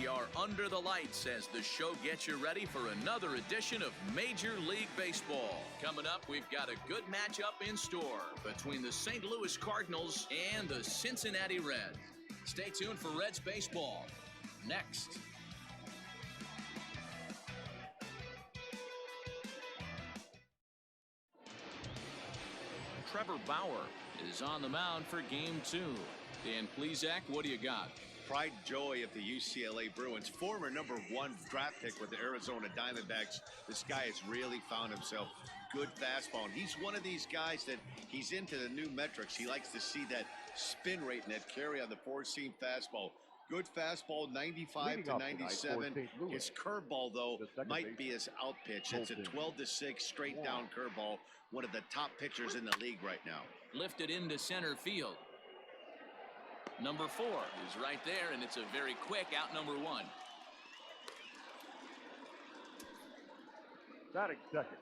We are under the lights as the show gets you ready for another edition of Major League Baseball. Coming up, we've got a good matchup in store between the St. Louis Cardinals and the Cincinnati Reds. Stay tuned for Reds baseball next. Trevor Bauer is on the mound for game 2. Dan Plesac, what do you got? Pride and joy of the UCLA Bruins, former #1 draft pick with the Arizona Diamondbacks. This guy has really found himself good fastball, and he's one of these guys that he's into the new metrics. He likes to see that spin rate and that carry on the four-seam fastball. Good fastball, 95 to 97. His curveball, though, might be his out pitch. It's a 12-6 straight down curveball. One of the top pitchers in the league right now. Lifted into center field. Number 4 is right there, and it's a very quick out number 1. Batting second,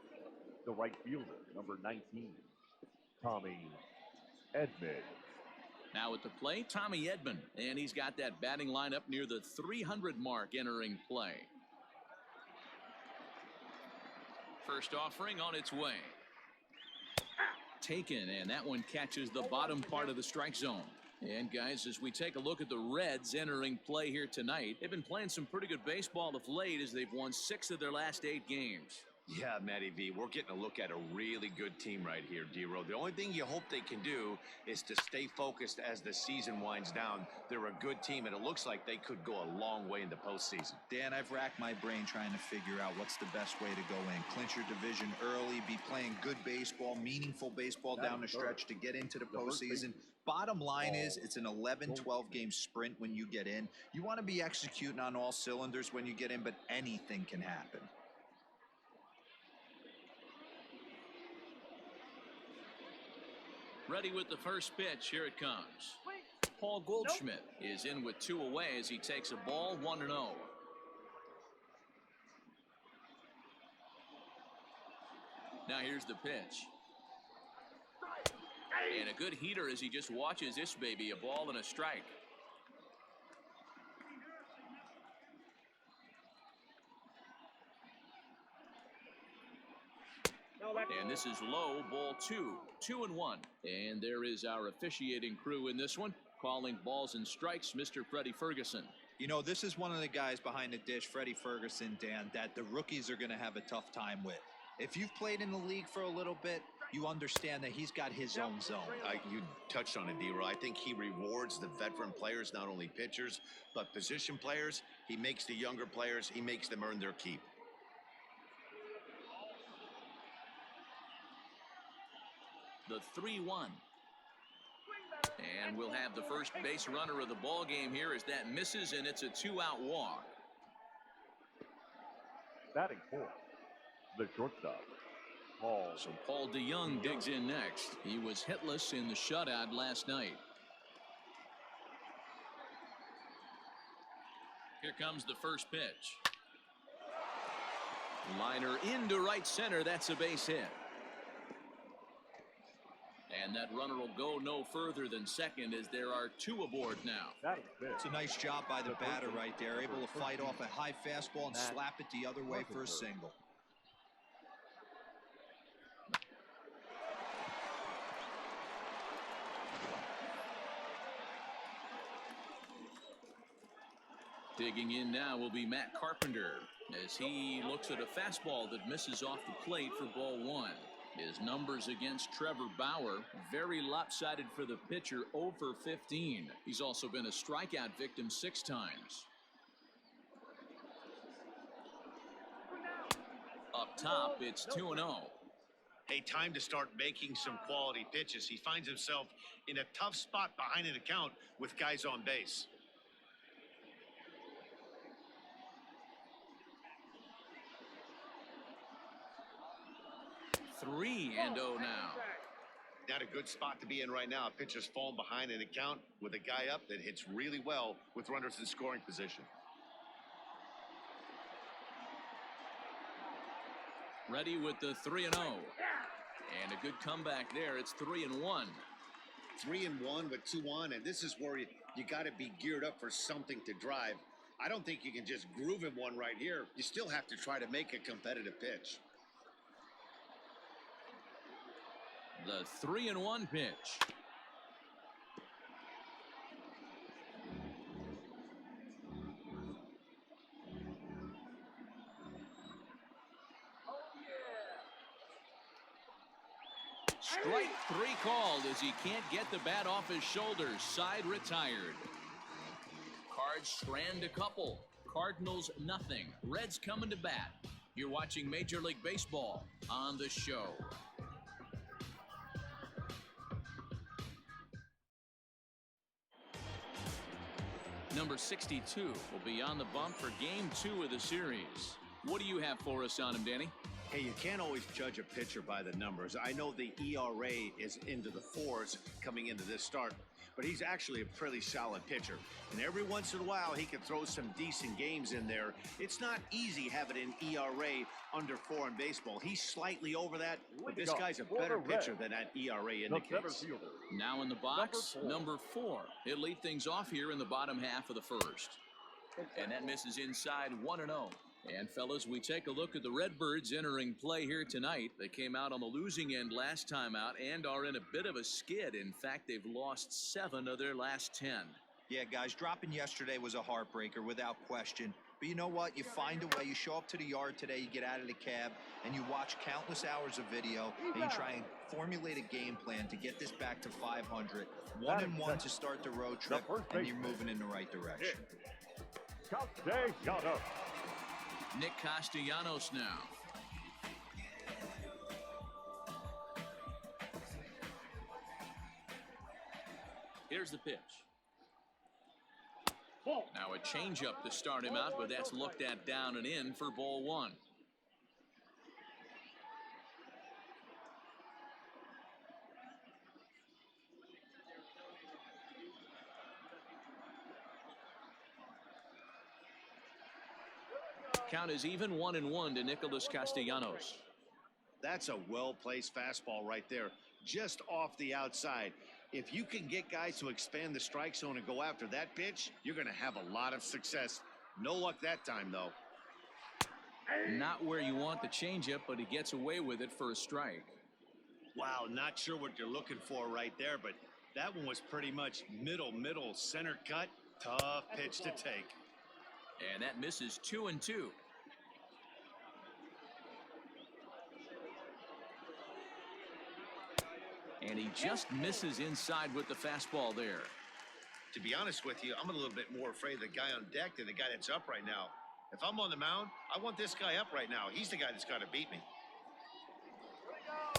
the right fielder, number 19, Tommy Edman. Now at the plate, Tommy Edman, and he's got that batting lineup near the 300 mark entering play. First offering on its way. Taken, and that one catches the bottom part of the strike zone. And guys, as we take a look at the Reds entering play here tonight, they've been playing some pretty good baseball of late as they've won 6 of their last 8 games. Yeah, Matty V, we're getting a look at a really good team right here, D-Row. The only thing you hope they can do is to stay focused as the season winds down. They're a good team, and it looks like they could go a long way in the postseason. Dan, I've racked my brain trying to figure out what's the best way to go in. Clinch your division early, be playing good baseball, meaningful baseball down the stretch to get into the postseason. Bottom line is it's an 11, 12 game sprint when you get in. You want to be executing on all cylinders when you get in, but anything can happen. Ready with the first pitch. Here it comes. Paul Goldschmidt is in with 2 away as he takes a ball 1-0. Now here's the pitch. And a good heater as he just watches this baby, a ball and a strike. And this is low, ball 2, 2-1. And there is our officiating crew in this one, calling balls and strikes, Mr. Freddie Ferguson. You know, this is one of the guys behind the dish, Freddie Ferguson, Dan, that the rookies are going to have a tough time with. If you've played in the league for a little bit, you understand that he's got his own zone. You touched on it, D-Row. I think he rewards the veteran players, not only pitchers, but position players. He makes the younger players, he makes them earn their keep. The 3-1. And we'll have the first base runner of the ball game here as that misses, and it's a 2-out walk. Batting fourth, the shortstop, Paul. So Paul DeYoung digs in next. He was hitless in the shutout last night. Here comes the first pitch. Liner into right center. That's a base hit. And that runner will go no further than second as there are 2 aboard now. It's a nice job by the batter right there, able to fight off a high fastball and slap it the other way for a single. Digging in now will be Matt Carpenter as he looks at a fastball that misses off the plate for ball 1. His numbers against Trevor Bauer, very lopsided for the pitcher, 0 for 15. He's also been a strikeout victim 6 times. Up top, it's 2-0. Hey, time to start making some quality pitches. He finds himself in a tough spot behind an account with guys on base. Three and 0 now. Not a good spot to be in right now. A pitcher's falling behind an account with a guy up that hits really well with runners in scoring position. Ready with the 3-0. And a good comeback there. It's 3-1. 3-1 with 2 on, and this is where you got to be geared up for something to drive. I don't think you can just groove him one right here. You still have to try to make a competitive pitch. The 3-1 pitch. Strike 3 called as he can't get the bat off his shoulders. Side retired. Cards strand a couple. Cardinals nothing. Reds coming to bat. You're watching Major League Baseball on the show. Number 62 will be on the bump for game 2 of the series. What do you have for us on him, Danny? Hey, you can't always judge a pitcher by the numbers. I know the ERA is into the 4s coming into this start, but he's actually a pretty solid pitcher. And every once in a while, he can throw some decent games in there. It's not easy having an ERA under 4 in baseball. He's slightly over that, but this guy's a better pitcher than that ERA indicates. Now in the box, number 4. He'll lead things off here in the bottom half of the first. And that misses inside 1-0. And fellas, we take a look at the Redbirds entering play here tonight. They came out on the losing end last time out and are in a bit of a skid. In fact, they've lost 7 of their last 10. Yeah, guys, dropping yesterday was a heartbreaker without question. But you know what? You find a way. You show up to the yard today, you get out of the cab, and you watch countless hours of video, and you try and formulate a game plan to get this back to 500. 1-1 to start the road trip, and you're moving in the right direction. Nick Castellanos now. Here's the pitch. Now a changeup to start him out, but that's looked at down and in for ball 1. Count is even 1-1 to Nicholas Castellanos. That's a well-placed fastball right there, just off the outside. If you can get guys to expand the strike zone and go after that pitch, you're going to have a lot of success. No luck that time, though. Not where you want the changeup, but he gets away with it for a strike. Wow, not sure what you're looking for right there, but that one was pretty much middle, center cut. Tough pitch to take. And that misses 2-2. And he just misses inside with the fastball there. To be honest with you, I'm a little bit more afraid of the guy on deck than the guy that's up right now. If I'm on the mound, I want this guy up right now. He's the guy that's got to beat me.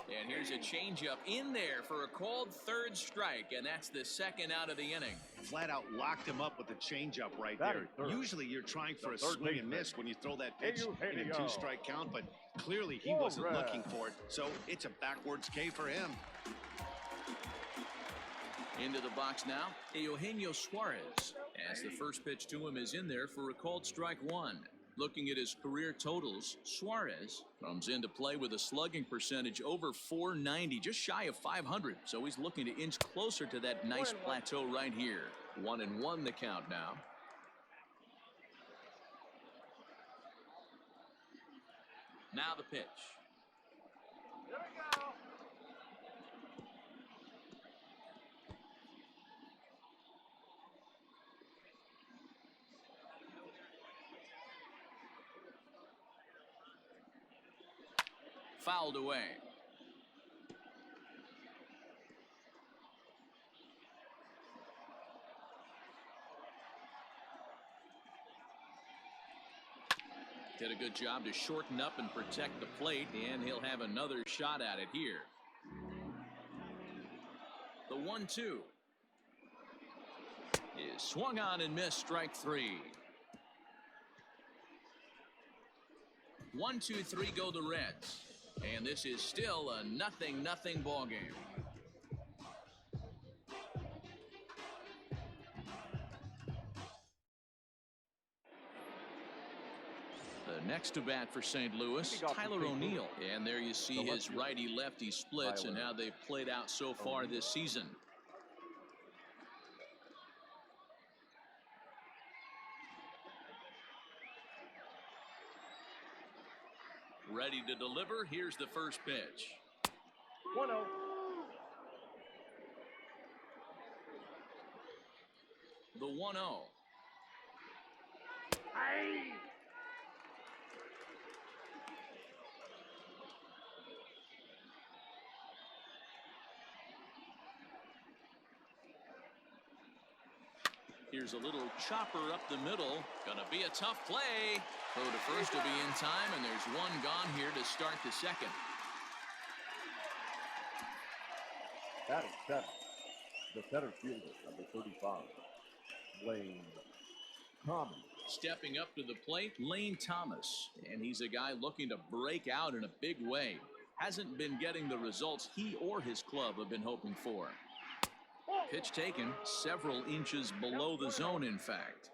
And here's a changeup in there for a called 3rd strike, and that's the 2nd out of the inning. Flat out locked him up with the changeup right there. Usually you're trying for a swing and miss when you throw that pitch in a 2-strike count, but clearly he wasn't looking for it, so it's a backwards K for him. Into the box now, Eugenio Suarez, as the first pitch to him is in there for a called strike 1. Looking at his career totals, Suarez comes into play with a slugging percentage over .490, just shy of 500. So he's looking to inch closer to that nice plateau right here. 1-1 the count now. Now the pitch. Here we go. Fouled away. Did a good job to shorten up and protect the plate, and he'll have another shot at it here. The 1-2 is swung on and missed, strike 3. 1-2-3 go the Reds. And this is still a 0-0 ball game. The next to bat for St. Louis, Tyler O'Neill. And there you see his righty-lefty splits and how they've played out so far this season. Ready to deliver. Here's the first pitch. 1-0. The 1-0. Here's a little chopper up the middle. Gonna be a tough play. Throw to first will be in time, and there's one gone here to start the second. Batting seventh, the center fielder, number 35, Lane Thomas. Stepping up to the plate, Lane Thomas. And he's a guy looking to break out in a big way. Hasn't been getting the results he or his club have been hoping for. Pitch taken several inches below the zone, in fact.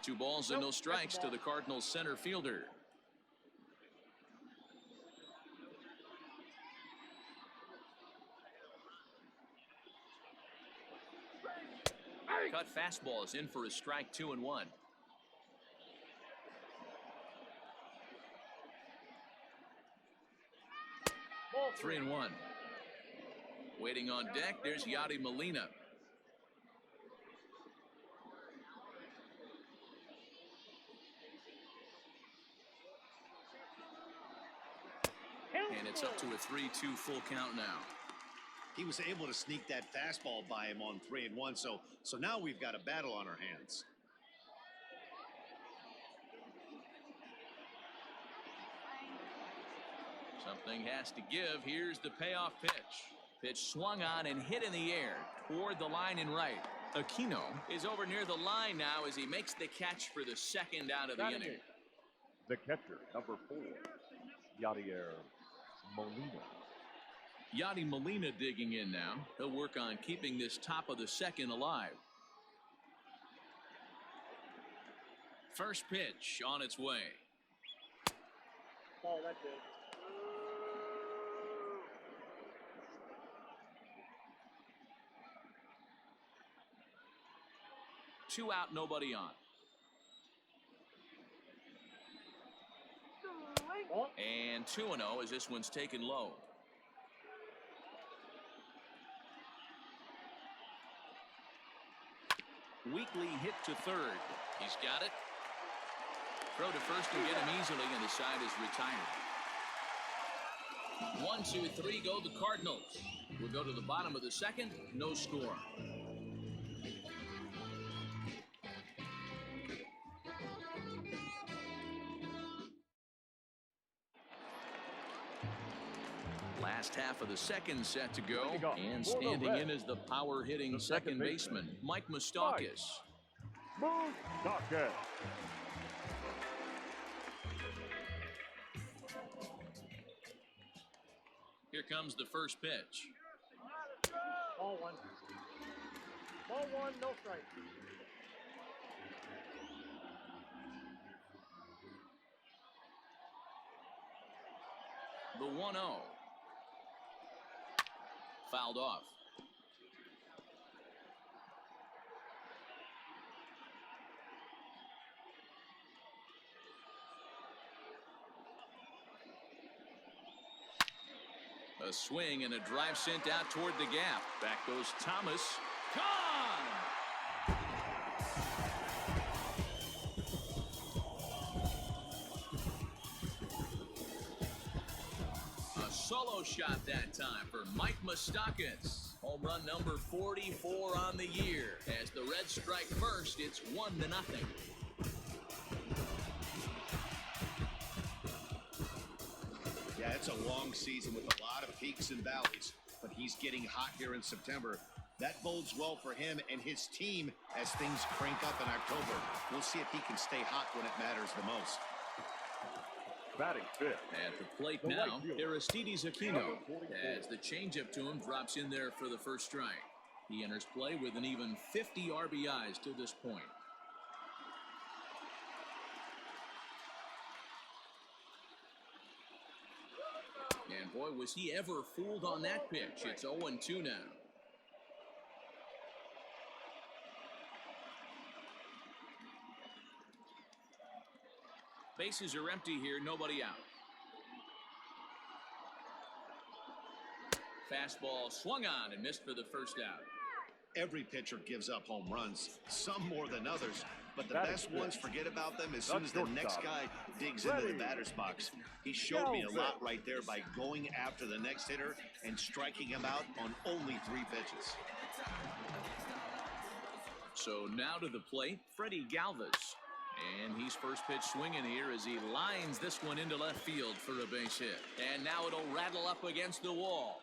Two balls and no strikes to the Cardinals center fielder. Cut fastball is in for a strike, 2-1. 3-1. Waiting on deck, there's Yadi Molina. And it's up to a 3-2 full count now. He was able to sneak that fastball by him on 3-1, so now we've got a battle on our hands. Something has to give. Here's the payoff pitch. Pitch swung on and hit in the air toward the line and right. Aquino is over near the line now as he makes the catch for the second out of the inning. The catcher, number 4, Yadier Molina. Yadi Molina digging in now. He'll work on keeping this top of the second alive. First pitch on its way. Oh, that's it. 2 out, nobody on. And 2-0 as this one's taken low. Weekly hit to third. He's got it. Throw to first will get him easily, and the side is retired. 1, 2, 3 go the Cardinals. We'll go to the bottom of the second. No score. Last half of the second set to go, and standing in is the power-hitting second baseman, Mike Moustakas. Moustakas. Here comes the first pitch. Ball 1. Ball 1, no strike. The 1-0. Fouled off. A swing and a drive sent out toward the gap. Back goes Thomas. Gone! A solo shot that time for Mike Moustakas. Home run number 44 on the year. As the Reds strike first, it's 1-0. Yeah, it's a long season with a lot of peaks and valleys, but he's getting hot here in September. That bodes well for him and his team as things crank up in October. We'll see if he can stay hot when it matters the most. Batting fifth. At the plate now, Aristides Aquino. As the changeup to him drops in there for the first strike. He enters play with an even 50 RBIs to this point. And boy, was he ever fooled on that pitch. It's 0-2 now. Bases are empty here, nobody out. Fastball swung on and missed for the first out. Every pitcher gives up home runs, some more than others, but the best ones forget about them as soon as the next guy digs into the batter's box. He showed me a lot right there by going after the next hitter and striking him out on only 3 pitches. So now to the plate, Freddie Galvis. And he's first pitch swinging here as he lines this one into left field for a base hit. And now it'll rattle up against the wall.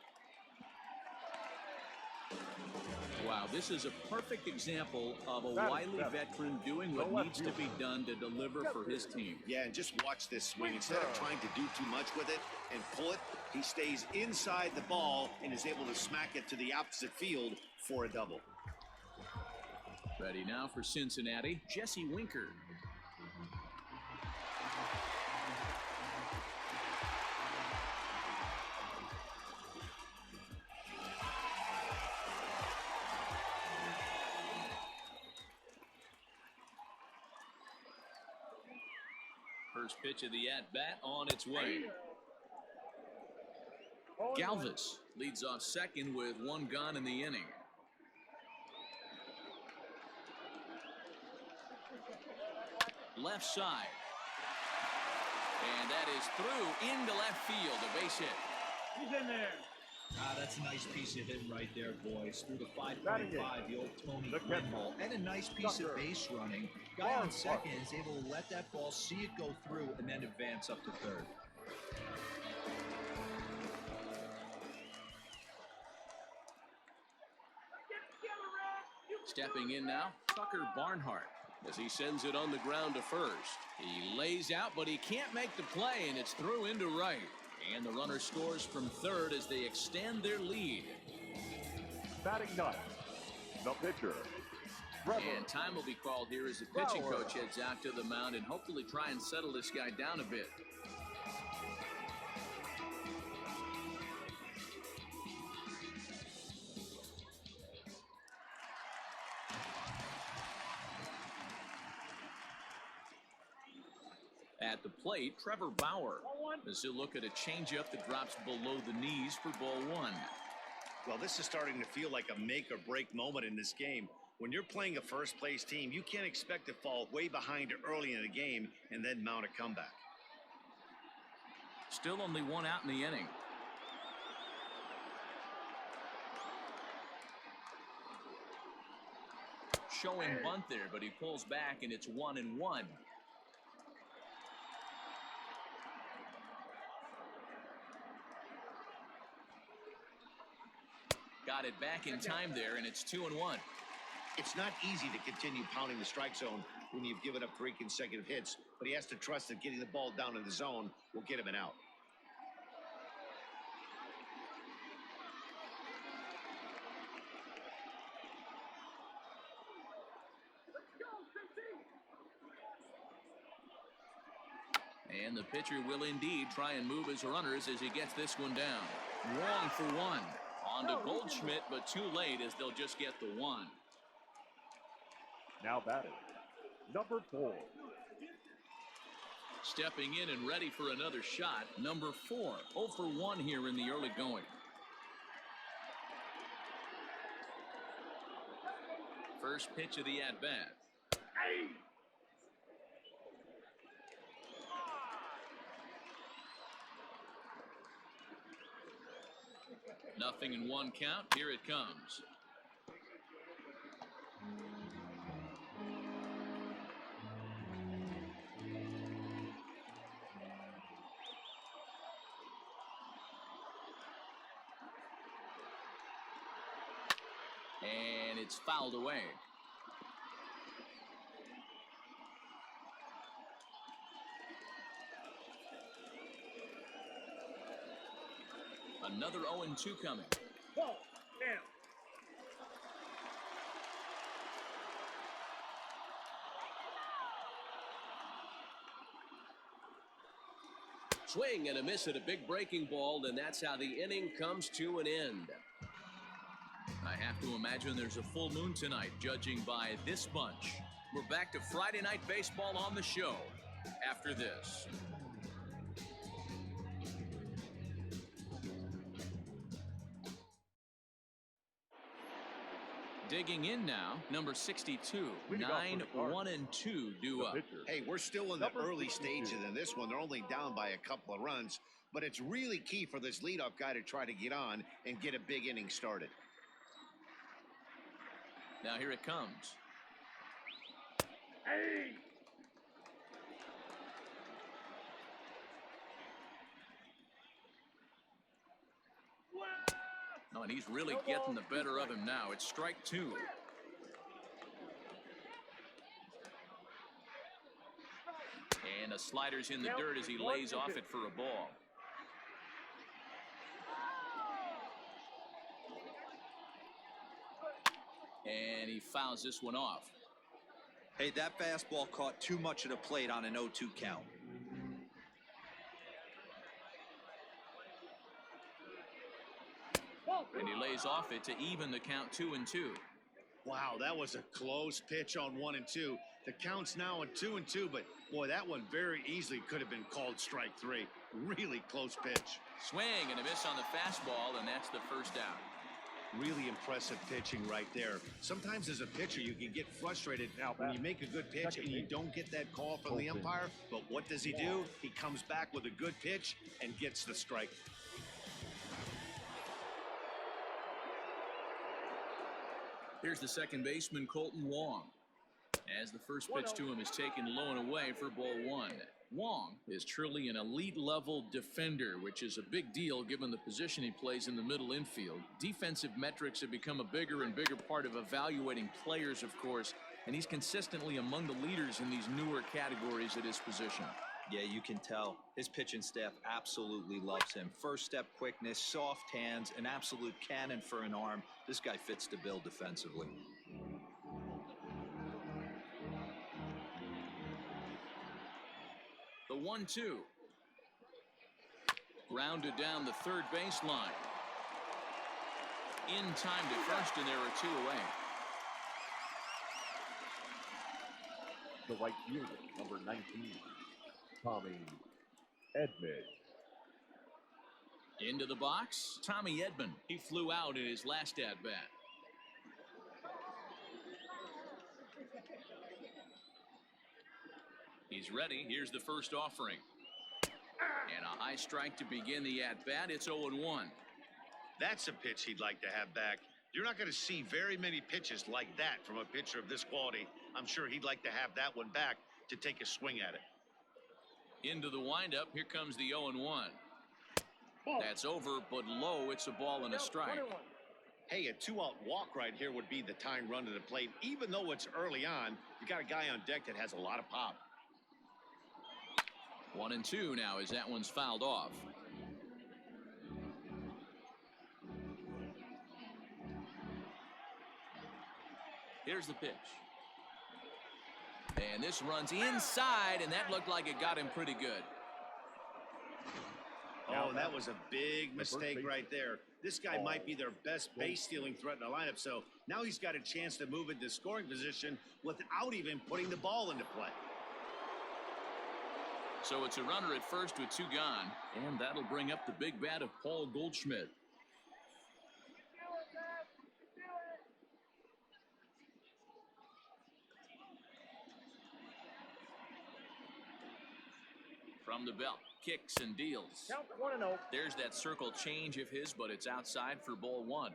Wow, this is a perfect example of a wily veteran doing what needs to be done to deliver for his team. Yeah, and just watch this swing. Instead of trying to do too much with it and pull it, he stays inside the ball and is able to smack it to the opposite field for a double. Ready now for Cincinnati, Jesse Winker. First pitch of the at-bat on its way. Galvis leads off second with 1 gone in the inning. Left side. And that is through into left field, a base hit. He's in there. That's a nice piece of hitting right there, boys. Through the 5.5, the old Tony Gwynn ball. And a nice piece of base running. Guy on second is able to let that ball, see it go through, and then advance up to third. Stepping in now, Tucker Barnhart, as he sends it on the ground to first. He lays out, but he can't make the play, and it's through into right. And the runner scores from third as they extend their lead. Batting ninth, the pitcher, Trevor. And time will be called here as the pitching coach heads out to the mound and hopefully try and settle this guy down a bit. At the plate, Trevor Bauer, as he'll look at a changeup that drops below the knees for ball 1. Well, this is starting to feel like a make or break moment in this game. When you're playing a first place team, you can't expect to fall way behind early in the game and then mount a comeback. Still only 1 out in the inning. Showing bunt there, but he pulls back and it's 1-1. Got it back in time there, and it's 2-1. It's not easy to continue pounding the strike zone when you've given up 3 consecutive hits, but he has to trust that getting the ball down in the zone will get him an out. And the pitcher will indeed try and move his runners as he gets this one down. Wrong for 1. On to Goldschmidt, but too late as they'll just get the 1. Now batting, number 4. Stepping in and ready for another shot, number 4. 0 for 1 here in the early going. First pitch of the at-bat. Nothing in 1 count. Here it comes. And it's fouled away. Another 0-2 coming. Ball, down. Swing and a miss at a big breaking ball, and that's how the inning comes to an end. I have to imagine there's a full moon tonight, judging by this bunch. We're back to Friday Night Baseball on the show. after this. Digging in now, number 62, 9-1-2 due up. Hey, we're still in the early stages in this one. They're only down by a couple of runs, but it's really key for this leadoff guy to try to get on and get a big inning started. Now here it comes. Hey! Oh, and he's really getting the better of him now. It's strike 2. And a slider's in the dirt as he lays off it for a ball. And he fouls this one off. Hey, that fastball caught too much of the plate on an 0-2 count. And he lays off it to even the count 2-2. Wow, that was a close pitch on 1 and 2. The count's now at 2 and 2, but boy, that one very easily could have been called strike 3. Really close pitch. Swing and a miss on the fastball, and that's the first out. Really impressive pitching right there. Sometimes as a pitcher, you can get frustrated when you make a good pitch and you don't get that call from the umpire. But what does he do? He comes back with a good pitch and gets the strike. Here's the second baseman, Colton Wong, as the first pitch to him is taken low and away for ball 1. Wong is truly an elite-level defender, which is a big deal given the position he plays in the middle infield. Defensive metrics have become a bigger and bigger part of evaluating players, of course, and he's consistently among the leaders in these newer categories at his position. Yeah, you can tell. His pitching staff absolutely loves him. First step quickness, soft hands, an absolute cannon for an arm. This guy fits the bill defensively. The 1-2. Grounded down the third baseline. In time to first, and there are 2 away. The right fielder, number 19, Tommy Edman. Into the box, Tommy Edman. He flew out in his last at-bat. He's ready. Here's the first offering. And a high strike to begin the at-bat. It's 0-1. That's a pitch he'd like to have back. You're not going to see very many pitches like that from a pitcher of this quality. I'm sure he'd like to have that one back to take a swing at it. Into the windup. Here comes the 0-1. That's over, but low. It's a ball and a strike. Hey, a 2-out walk right here would be the tying run to the plate. Even though it's early on, you got a guy on deck that has a lot of pop. 1-2 now as that one's fouled off. Here's the pitch. And this runs inside, and that looked like it got him pretty good. Oh, that was a big mistake right there. This guy might be their best base-stealing threat in the lineup, so now he's got a chance to move into scoring position without even putting the ball into play. So it's a runner at first with 2 gone, and that'll bring up the big bat of Paul Goldschmidt. From the belt, kicks and deals. Count 1-0. There's that circle change of his, but it's outside for ball 1.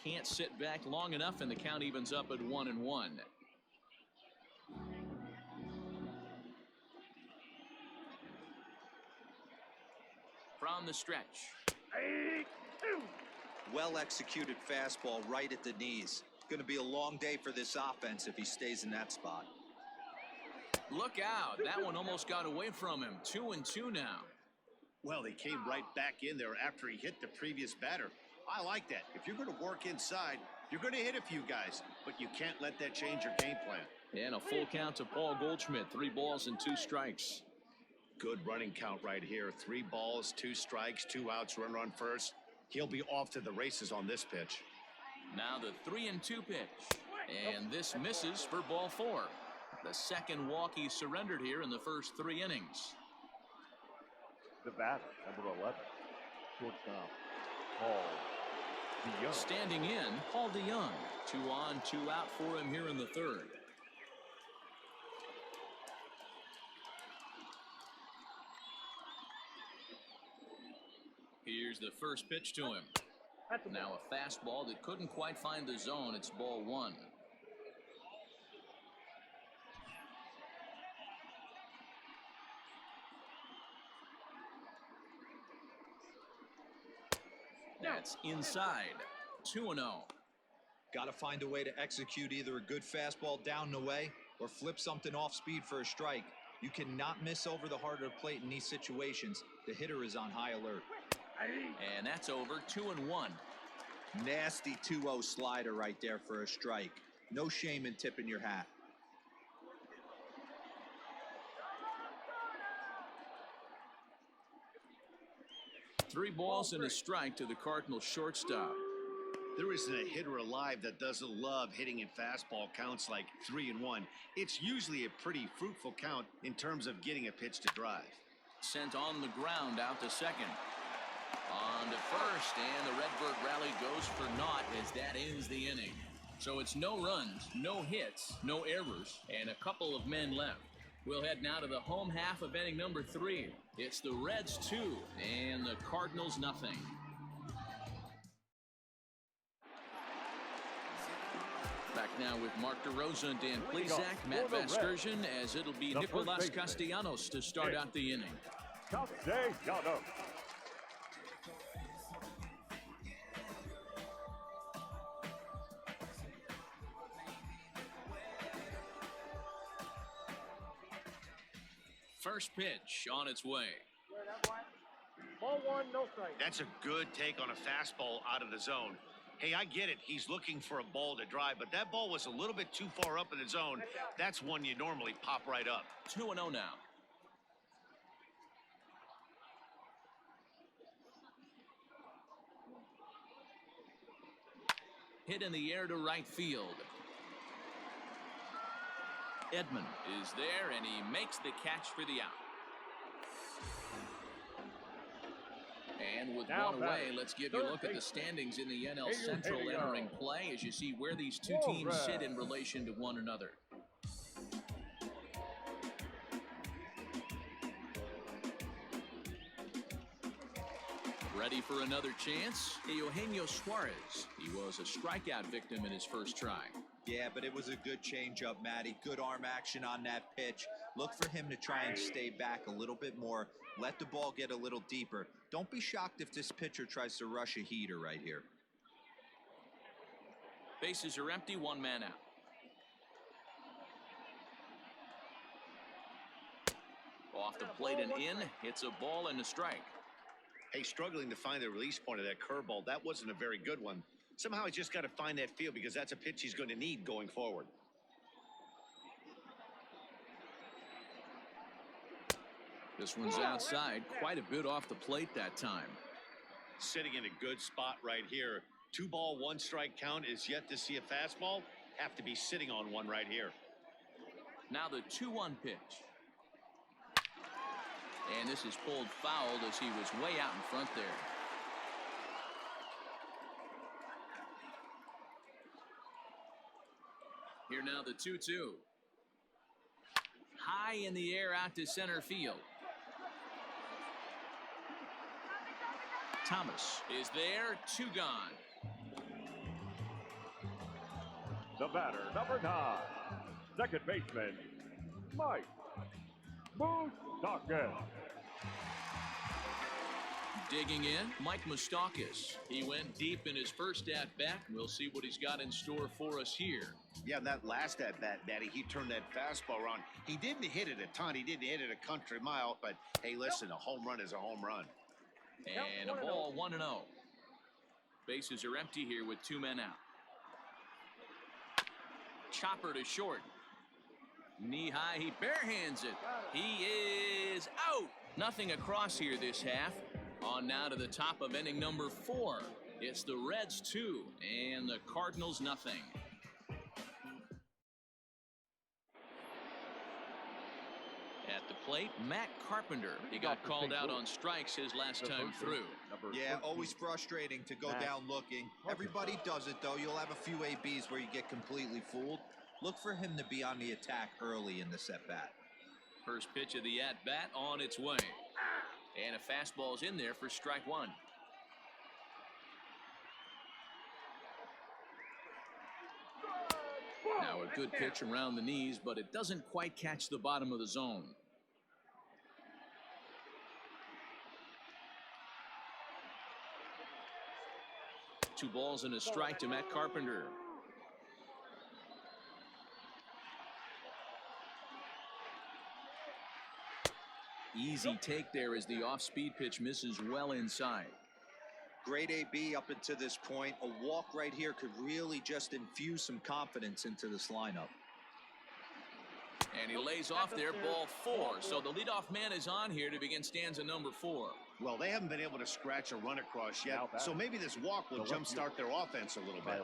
Can't sit back long enough, and the count evens up at 1-1. From the stretch. Well executed fastball right at the knees. Going to be a long day for this offense if he stays in that spot. Look out. That one almost got away from him. 2-2 now. Well, they came right back in there after he hit the previous batter. I like that. If you're going to work inside, you're going to hit a few guys, but you can't let that change your game plan. And a full count to Paul Goldschmidt. 3 balls and 2 strikes. Good running count right here. 3 balls, 2 strikes, 2 outs, runner on first. He'll be off to the races on this pitch. Now the 3-2 pitch. And this misses for ball 4. The second walk he surrendered here in the first 3 innings. The batter, number 11, shortstop, Paul DeYoung. Standing in, Paul DeYoung. 2 on, 2 out for him here in the 3rd. Here's the first pitch to him. Now a fastball that couldn't quite find the zone. It's ball 1. That's inside. 2-0. Got to find a way to execute either a good fastball down the way or flip something off speed for a strike. You cannot miss over the heart of the plate in these situations. The hitter is on high alert. And that's over. 2-1. Nasty 2-0 slider right there for a strike. No shame in tipping your hat. Three balls and a strike to the Cardinals shortstop. There isn't a hitter alive that doesn't love hitting in fastball counts like 3-1. It's usually a pretty fruitful count in terms of getting a pitch to drive. Sent on the ground out to second. On to first, and the Redbird rally goes for naught as that ends the inning. So it's no runs, no hits, no errors, and a couple of men left. We'll head now to the home half of inning number 3. It's the Reds 2 and the Cardinals nothing. Back now with Mark DeRosa, Dan Plesac, Matt Vasgersian, as it'll be Nicolas Castellanos to start out the inning. Castellanos. First pitch on its way. Ball 1, no strike. That's a good take on a fastball out of the zone. Hey, I get it. He's looking for a ball to drive, but that ball was a little bit too far up in the zone. That's one you normally pop right up. 2-0 now. Hit in the air to right field. Edman is there, and he makes the catch for the out. And with Now one away, let's give you a look at the standings in the NL Central entering play as you see where these two teams sit in relation to one another. Ready for another chance? Eugenio Suarez. He was a strikeout victim in his first try. Yeah, but it was a good changeup, Matty. Good arm action on that pitch. Look for him to try and stay back a little bit more. Let the ball get a little deeper. Don't be shocked if this pitcher tries to rush a heater right here. Bases are empty, 1 man out. Off the plate and in. It's a ball and a strike. Hey, struggling to find the release point of that curveball. That wasn't a very good one. Somehow he's just got to find that feel because that's a pitch he's going to need going forward. This one's outside, quite a bit off the plate that time. Sitting in a good spot right here. 2 ball, 1 strike count is yet to see a fastball. Have to be sitting on one right here. Now the 2-1 pitch. And this is pulled fouled as he was way out in front there. Here now the 2-2. High in the air out to center field. Thomas is there, 2 gone. The batter, number 9, second baseman, Mike Moustakas. Digging in, Mike Moustakas. He went deep in his first at-bat. We'll see what he's got in store for us here. Yeah, that last at-bat, Matty, he turned that fastball around. He didn't hit it a ton. He didn't hit it a country mile. But, hey, listen, a home run is a home run. And a ball, 1-0. Bases are empty here with 2 men out. Chopper to short. Knee high, he barehands it. He is out. Nothing across here this half. On now to the top of inning number 4. It's the Reds 2 and the Cardinals nothing. At the plate, Matt Carpenter. He got called out on strikes his last time through. Yeah, always frustrating to go down looking. Everybody does it, though. You'll have a few ABs where you get completely fooled. Look for him to be on the attack early in this at-bat. First pitch of the at-bat on its way. And a fastball's in there for strike 1. Now a good pitch around the knees, but it doesn't quite catch the bottom of the zone. Two balls and a strike to Matt Carpenter. Easy take there as the off-speed pitch misses well inside. Great AB up until this point. A walk right here could really just infuse some confidence into this lineup. And he lays off there, ball 4. So the leadoff man is on here to begin stanza number 4. Well, they haven't been able to scratch a run across yet, so maybe this walk will jumpstart their offense a little bit.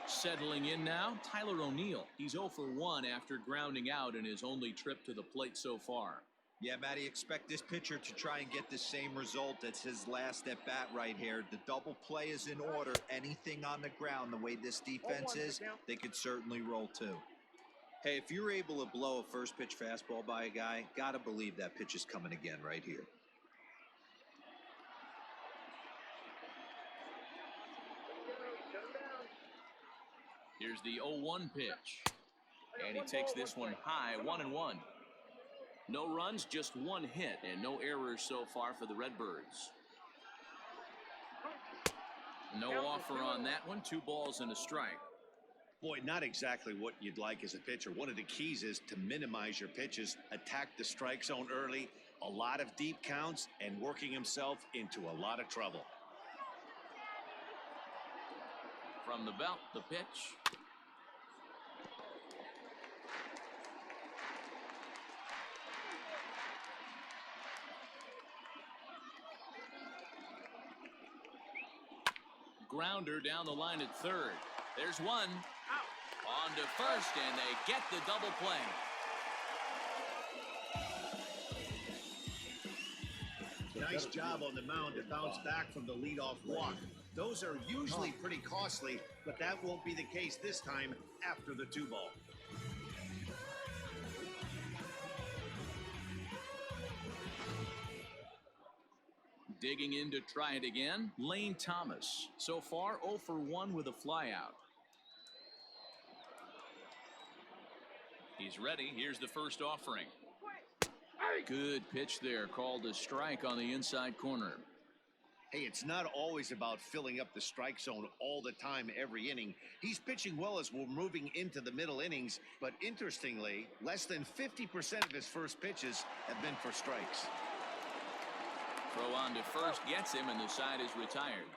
Settling in now, Tyler O'Neill. He's 0 for 1 after grounding out in his only trip to the plate so far. Yeah, Matty, expect this pitcher to try and get the same result as his last at-bat right here. The double play is in order. Anything on the ground, the way this defense is, they could certainly roll too. Hey, if you're able to blow a first pitch fastball by a guy, gotta believe that pitch is coming again right here. Here's the 0-1 pitch. And he takes this one high, 1-1. No runs, just 1 hit, and no errors so far for the Redbirds. No offer on that one. 2 balls and a strike. Boy, not exactly what you'd like as a pitcher. One of the keys is to minimize your pitches, attack the strike zone early, a lot of deep counts, and working himself into a lot of trouble. From the belt, the pitch. Grounder down the line at third. There's one. On to first, and they get the double play. Nice job on the mound to bounce back from the leadoff walk. Those are usually pretty costly, but that won't be the case this time after the 2-ball. Digging in to try it again, Lane Thomas. So far, 0 for 1 with a flyout. He's ready. Here's the first offering. Good pitch there, called a strike on the inside corner. Hey, it's not always about filling up the strike zone all the time every inning. He's pitching well as we're moving into the middle innings, but interestingly, less than 50% of his first pitches have been for strikes. Throw on to first gets him, and the side is retired.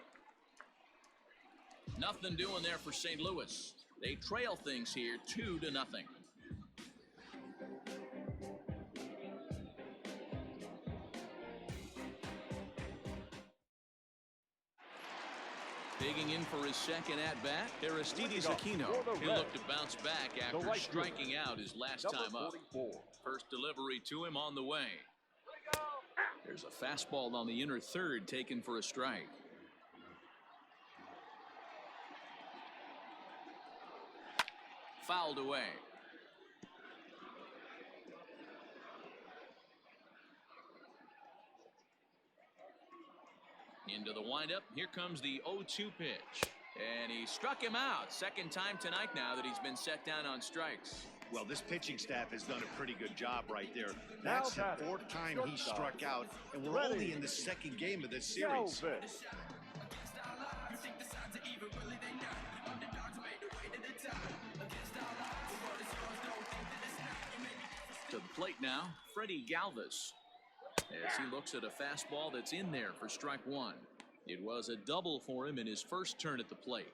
Nothing doing there for St. Louis. They trail things here 2-0. Digging in for his second at-bat, Aristides Aquino. He'll look to bounce back after striking out his last time up. First delivery to him on the way. There's a fastball on the inner third taken for a strike. Fouled away. Into the windup. Here comes the 0-2 pitch. And he struck him out. Second time tonight now that he's been set down on strikes. Well, this pitching staff has done a pretty good job right there. That's the 4th time he struck out, and we're only in the 2nd game of this series. To the plate now, Freddie Galvis. As he looks at a fastball that's in there for strike 1. It was a double for him in his first turn at the plate.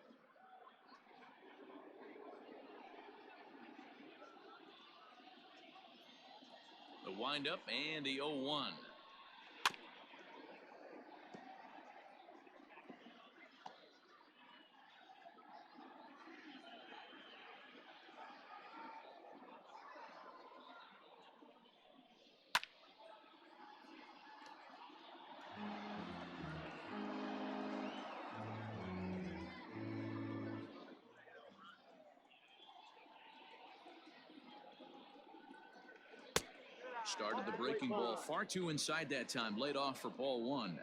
windup and the 0-1. Started the breaking ball far too inside that time. Laid off for ball 1.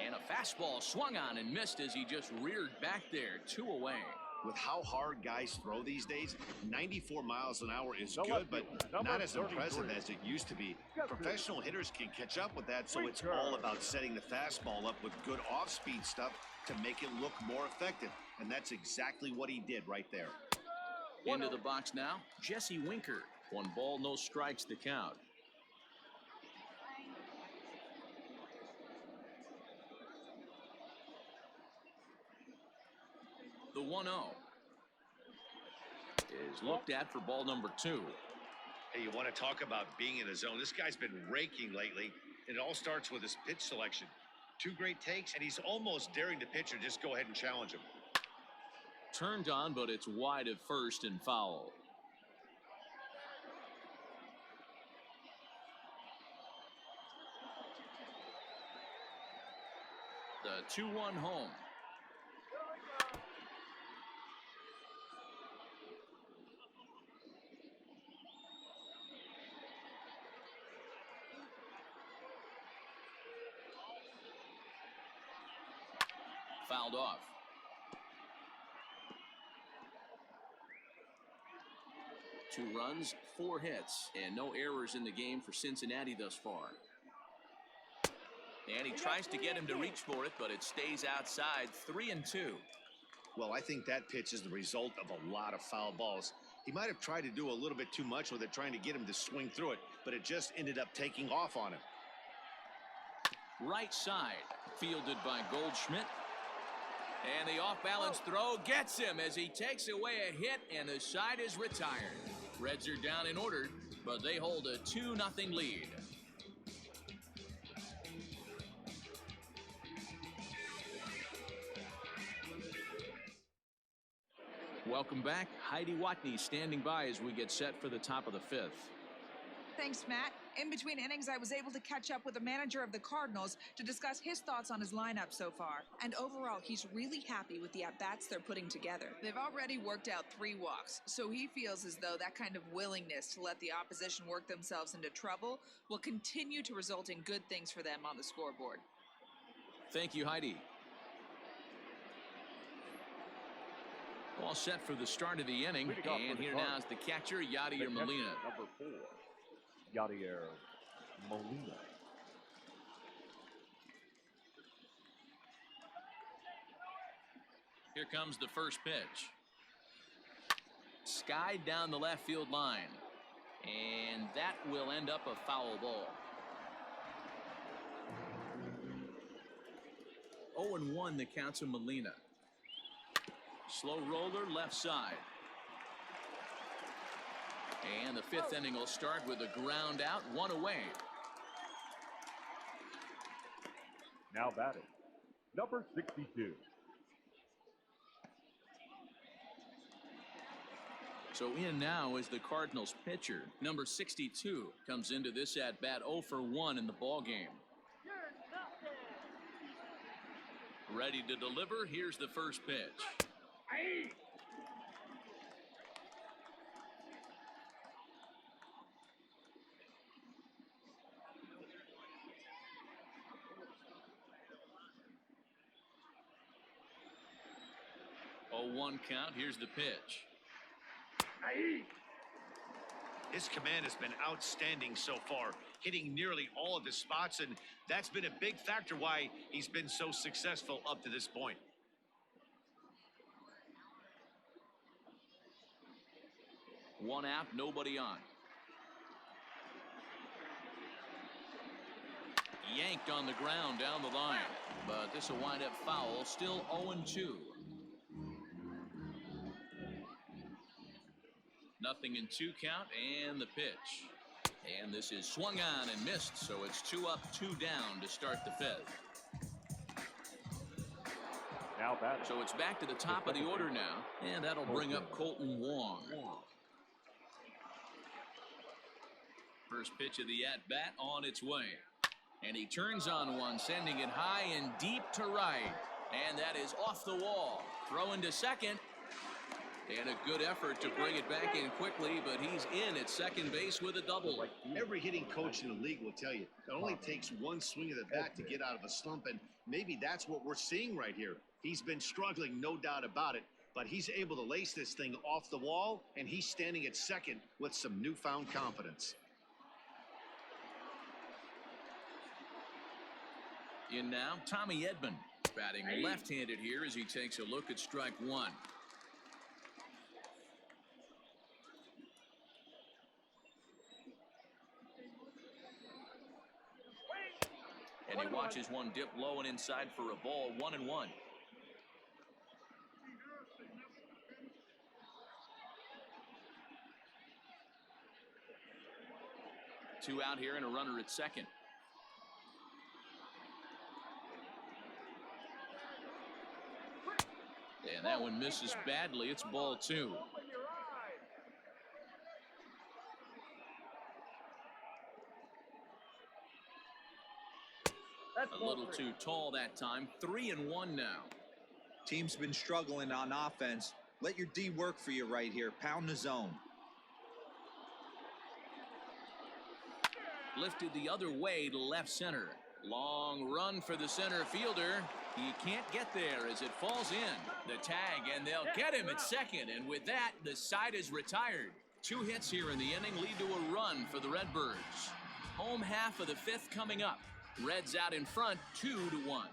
And a fastball swung on and missed as he just reared back there. 2 away. With how hard guys throw these days, 94 miles an hour is good, but not as impressive as it used to be. Professional hitters can catch up with that, so it's all about setting the fastball up with good off-speed stuff to make it look more effective. And that's exactly what he did right there. Into the box now, Jesse Winker. 1 ball, no strikes to count. The 1-0 is looked at for ball number 2. Hey, you want to talk about being in a zone? This guy's been raking lately. It all starts with his pitch selection. 2 great takes, and he's almost daring the pitcher just go ahead and challenge him. Turned on, but it's wide at first and foul. The 2-1 home. Fouled off. Two runs, 4 hits, and no errors in the game for Cincinnati thus far. And he tries to get him to reach for it, but it stays outside. 3-2. Well, I think that pitch is the result of a lot of foul balls. He might have tried to do a little bit too much with it, trying to get him to swing through it, but it just ended up taking off on him. Right side, fielded by Goldschmidt. And the off-balance throw gets him as he takes away a hit, and the side is retired. Reds are down in order, but they hold a 2-0 lead. Welcome back. Heidi Watney standing by as we get set for the top of the 5th. Thanks, Matt. In between innings, I was able to catch up with the manager of the Cardinals to discuss his thoughts on his lineup so far. And overall, he's really happy with the at-bats they're putting together. They've already worked out 3 walks, so he feels as though that kind of willingness to let the opposition work themselves into trouble will continue to result in good things for them on the scoreboard. Thank you, Heidi. All set for the start of the inning, and here now is the catcher, Yadier Molina. Number 4, Yadier Molina. Here comes the first pitch. Skied down the left field line, and that will end up a foul ball. 0-1 the count to Molina. Slow roller left side. And the 5th inning will start with a ground out, 1 away. Now batting, number 62. So in now is the Cardinals pitcher. Number 62 comes into this at bat 0 for 1 in the ball game. Ready to deliver. Here's the first pitch. 0-1 count. Here's the pitch. His command has been outstanding so far, hitting nearly all of his spots, and that's been a big factor why he's been so successful up to this point. One out, nobody on. Yanked on the ground down the line, but this will wind up foul. Still 0-2. 0-0 0-2 count, and the pitch. And this is swung on and missed, so it's 2 up, 2 down to start the 5th. Now batting. So it's back to the top of the order now, and that'll bring up Colton Wong. First pitch of the at-bat on its way. And he turns on one, sending it high and deep to right. And that is off the wall. Throw into second. And a good effort to bring it back in quickly, but he's in at second base with a double. Every hitting coach in the league will tell you it only takes one swing of the bat to get out of a slump, and maybe that's what we're seeing right here. He's been struggling, no doubt about it, but he's able to lace this thing off the wall, and he's standing at second with some newfound confidence. In now, Tommy Edman, batting left-handed here as he takes a look at strike one. And he watches one dip low and inside for a ball, 1-1. Two out here and a runner at second. And that one misses badly. It's ball 2. A little too tall that time. 3-1 now. Team's been struggling on offense. Let your D work for you right here. Pound the zone. Lifted the other way to left center. Long run for the center fielder. He can't get there as it falls in. The tag, and they'll get him at second. And with that, the side is retired. 2 hits here in the inning lead to a run for the Redbirds. Home half of the 5th coming up. Reds out in front, 2-1.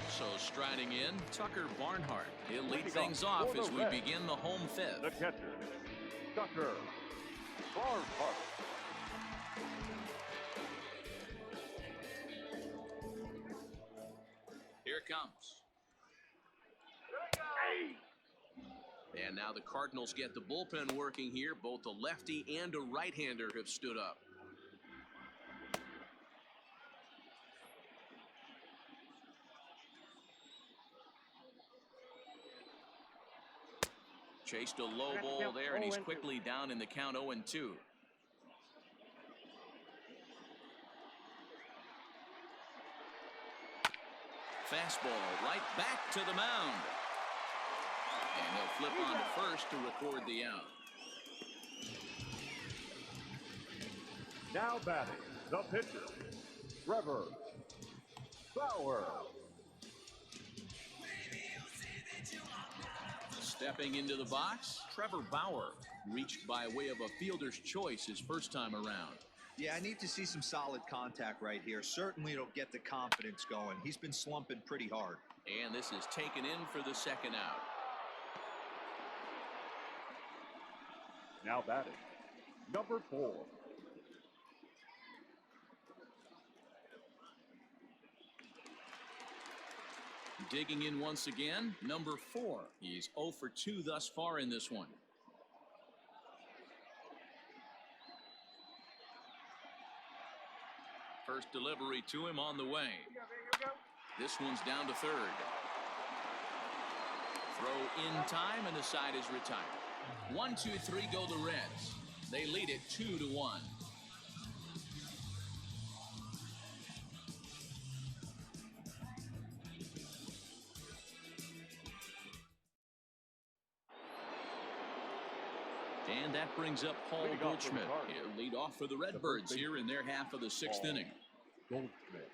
So striding in, Tucker Barnhart. He'll lead things off as we begin the home 5th. The catcher, Tucker Barnhart. Here it comes. And now the Cardinals get the bullpen working here. Both a lefty and a right-hander have stood up. Chased a low ball there, and he's quickly down in the count 0-2. Fastball right back to the mound. And he'll flip on to first to record the out. Now batting, the pitcher, Trevor Bauer. Stepping into the box, Trevor Bauer. Reached by way of a fielder's choice his first time around. Yeah, I need to see some solid contact right here. Certainly it'll get the confidence going. He's been slumping pretty hard. And this is taken in for the second out. Now batting, number 4. Digging in once again, number 4. He's 0 for 2 thus far in this one. First delivery to him on the way. This one's down to third. Throw in time, and the side is retired. 1-2-3 go the Reds. They lead it 2-1. And that brings up Paul Goldschmidt. He'll lead off for the Redbirds here in their half of the 6th inning. Goldschmidt.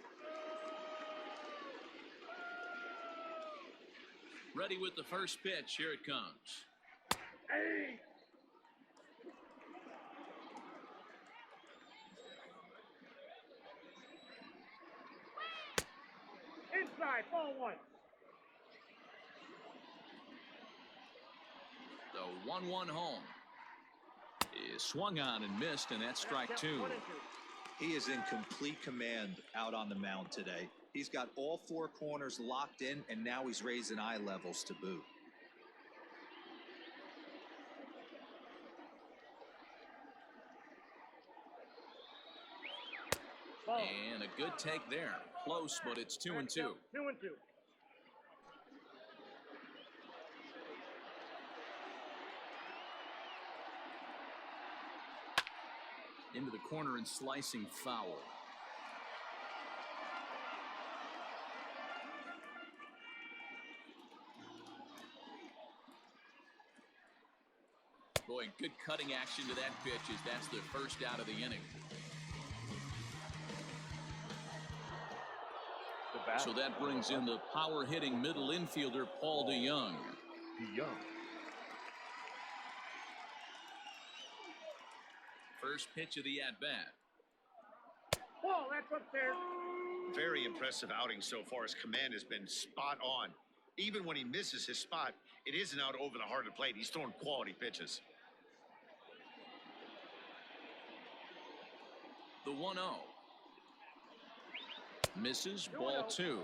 Ready with the first pitch. Here it comes. Inside, ball 1. The 1-1 home is swung on and missed, and that's strike 2. He is in complete command out on the mound today. He's got all four corners locked in, and now he's raising eye levels to boot. And a good take there. Close, but it's 2-2. 2-2. Into the corner and slicing foul. Boy, good cutting action to that pitch as that's the first out of the inning. So that brings in the power-hitting middle infielder, Paul DeYoung. First pitch of the at-bat. Ball, that's upstairs. Very impressive outing so far. His command has been spot on. Even when he misses his spot, it isn't out over the heart of the plate. He's throwing quality pitches. The 1-0. Misses, ball 2.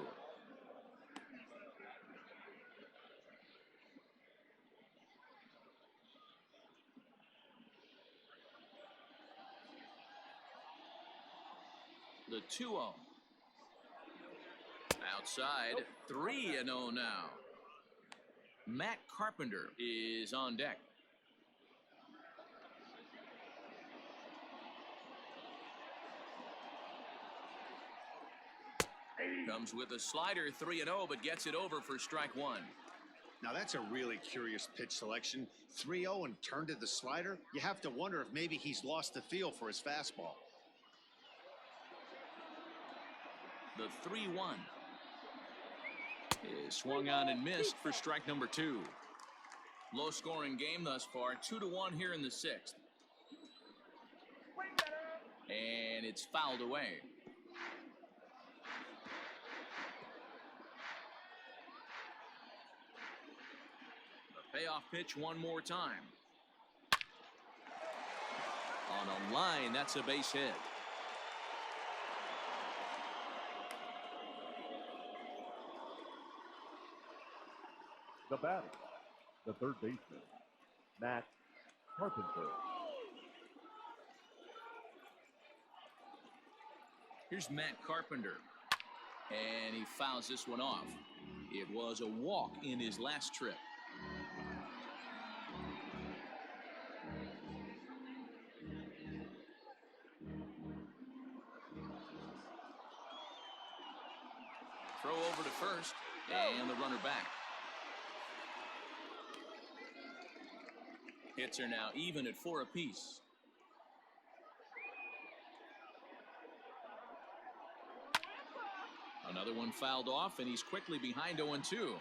The 2-0. Outside, 3-0 now. Matt Carpenter is on deck. Comes with a slider, 3-0, but gets it over for strike one. Now that's a really curious pitch selection. 3-0 and turned to the slider. You have to wonder if maybe he's lost the feel for his fastball. The 3-1 is swung on and missed for strike number 2. Low scoring game thus far, 2-1 here in the 6th. And it's fouled away. Payoff pitch one more time. On a line, that's a base hit. The batter, the third baseman, Matt Carpenter. Here's Matt Carpenter. And he fouls this one off. It was a walk in his last trip. Throw over to first, and the runner back. Hits are now even at 4 apiece. Another one fouled off, and he's quickly behind 0-2.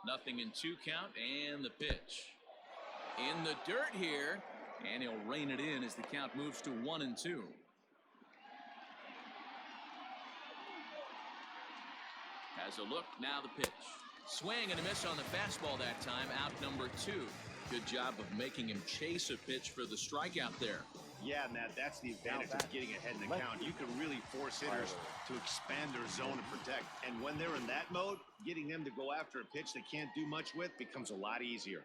Nothing in 2 count, and the pitch. In the dirt here, and he'll rein it in as the count moves to 1-2. Has a look, now the pitch. Swing and a miss on the fastball that time, out number 2. Good job of making him chase a pitch for the strikeout there. Yeah, Matt, that's the advantage of getting ahead in the count. You can really force hitters to expand their zone and protect. And when they're in that mode, getting them to go after a pitch they can't do much with becomes a lot easier.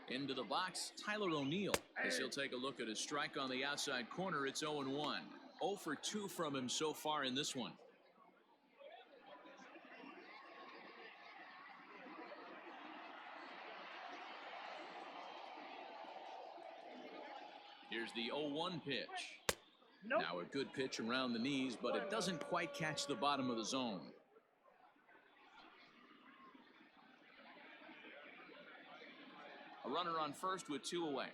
Into the box, Tyler O'Neill, as he'll take a look at his strike on the outside corner. It's 0-1. 0 for 2 from him so far in this one. Here's the 0-1 pitch. Nope. Now a good pitch around the knees, but it doesn't quite catch the bottom of the zone. A runner on first with 2 away.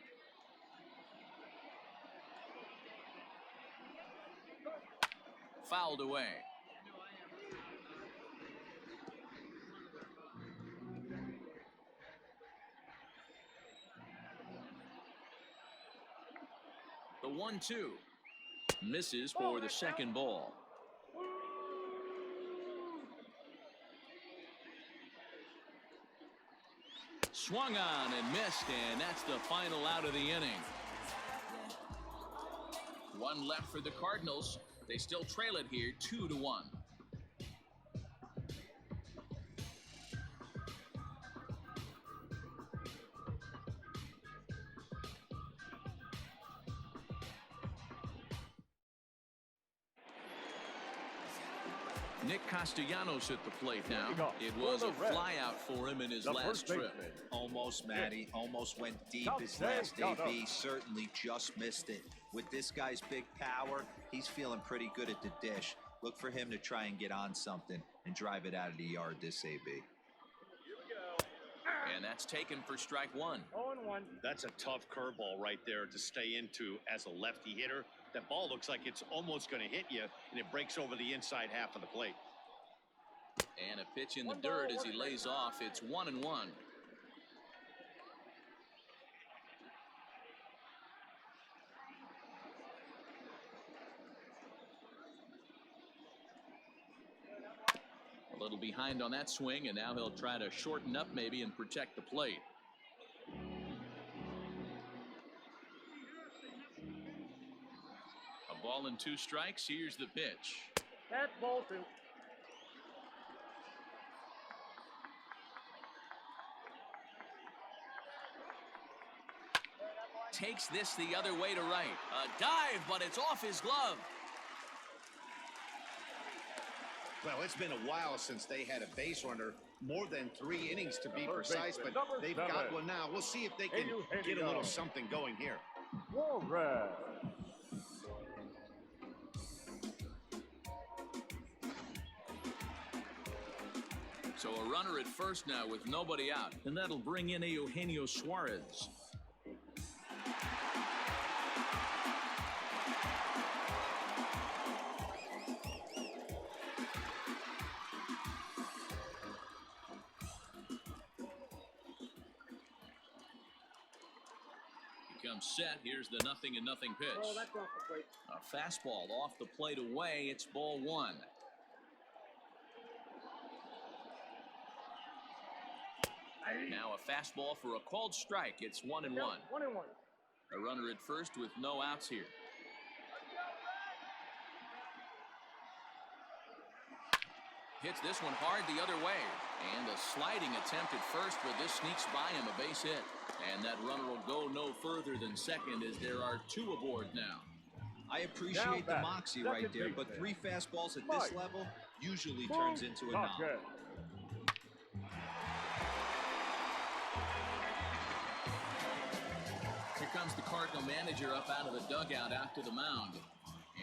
Fouled away. The 1-2 misses for the second ball. Swung on and missed, and that's the final out of the inning. One left for the Cardinals. They still trail it here 2-1. Nick Castellanos at the plate now. It was a flyout for him in his last trip. Almost, Matty. Almost went deep his last AB. Certainly just missed it. With this guy's big power, he's feeling pretty good at the dish. Look for him to try and get on something and drive it out of the yard this AB. And that's taken for strike one. 0-1. That's a tough curveball right there to stay into as a lefty hitter. That ball looks like it's almost going to hit you, and it breaks over the inside half of the plate. And a pitch in the dirt as he lays off. It's 1-1. A little behind on that swing, and now he'll try to shorten up maybe and protect the plate. A ball and 2 strikes. Here's the pitch. That's ball 2. Takes this the other way to right. A dive, but it's off his glove. Well, it's been a while since they had a base runner, more than 3 innings to be precise, but they've got one now. We'll see if they can get a little something going here. Walrus. So a runner at first now with nobody out, and that'll bring in Eugenio Suarez. Comes set. Here's the 0-0 pitch. Oh, that's off the plate. A fastball off the plate away. It's ball 1. Now a fastball for a called strike. It's 1-1. 1-1. A runner at first with no outs here. Hits this one hard the other way. And a sliding attempt at first, but this sneaks by him, a base hit. And that runner will go no further than second as there are 2 aboard now. I appreciate the moxie right there, but 3 fastballs at this level usually turns into a knock. Here comes the Cardinal manager up out of the dugout out to the mound.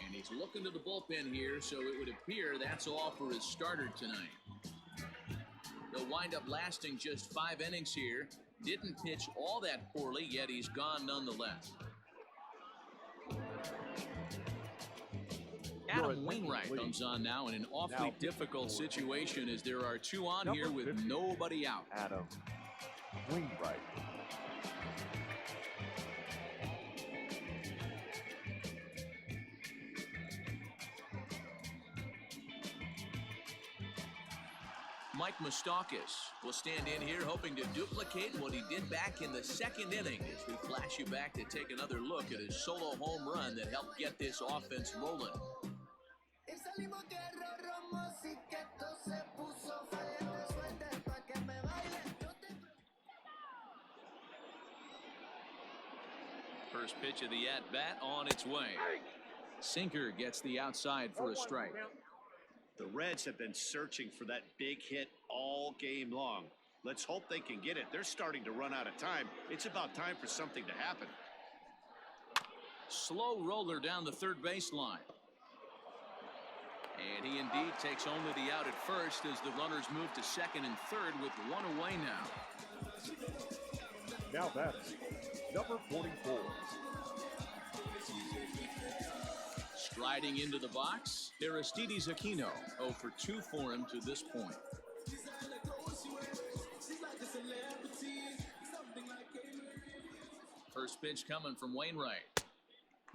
And he's looking to the bullpen here, so it would appear that's all for his starter tonight. He'll wind up lasting just 5 innings here. Didn't pitch all that poorly, yet he's gone nonetheless. Adam Wainwright comes on now in an awfully difficult situation as there are 2 on here with nobody out. Adam Wainwright. Mike Moustakas will stand in here hoping to duplicate what he did back in the 2nd inning as we flash you back to take another look at his solo home run that helped get this offense rolling. First pitch of the at-bat on its way. Sinker gets the outside for a strike. The Reds have been searching for that big hit all game long. Let's hope they can get it. They're starting to run out of time. It's about time for something to happen. Slow roller down the third baseline. And he indeed takes only the out at first as the runners move to second and third with 1 away now. Now that's number 44. Striding into the box, Aristides Aquino, 0 for 2 for him to this point. First pitch coming from Wainwright.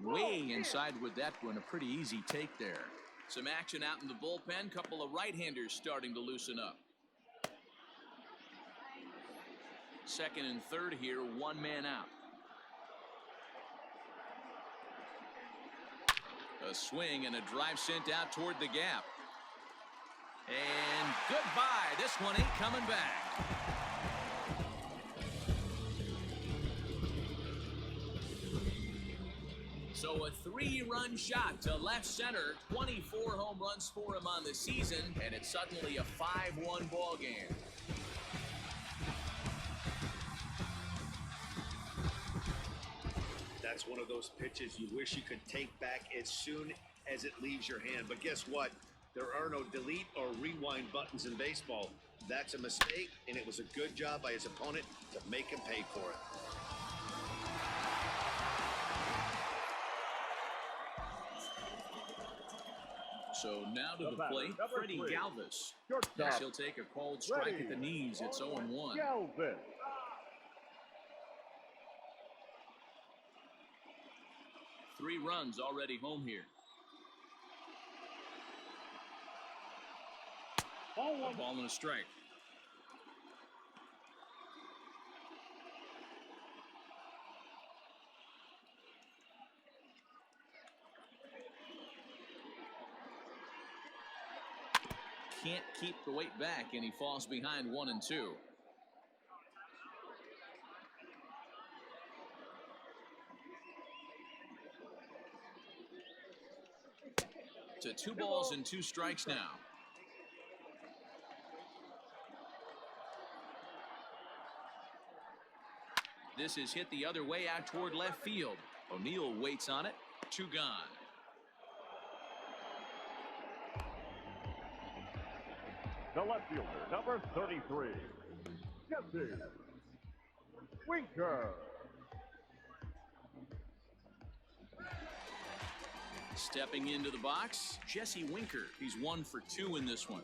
Way inside with that one, a pretty easy take there. Some action out in the bullpen, couple of right-handers starting to loosen up. Second and third here, one man out. A swing and a drive sent out toward the gap. And goodbye. This one ain't coming back. So a 3-run shot to left center. 24 home runs for him on the season, and it's suddenly a 5-1 ball game. That's one of those pitches you wish you could take back as soon as it leaves your hand. But guess what? There are no delete or rewind buttons in baseball. That's a mistake, and it was a good job by his opponent to make him pay for it. So now to the plate, Freddie Galvis. Shortstop. He'll take a called strike at the knees. It's 0-1. Galvis. 3 runs already home here. A ball and a strike. Can't keep the weight back, and he falls behind 1-2. To 2 balls and 2 strikes now. This is hit the other way out toward left field. O'Neill waits on it. 2 gone. The left fielder, number 33, Jesse Winker. Stepping into the box, Jesse Winker. He's 1 for 2 in this one.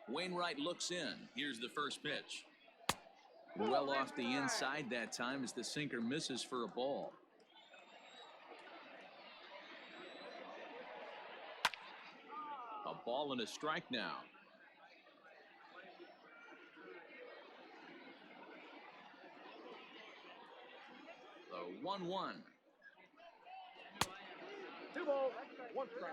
Wainwright looks in. Here's the first pitch. Well off the inside that time as the sinker misses for a ball. A ball and a strike now. The 1-1. 2 balls, 1 strike.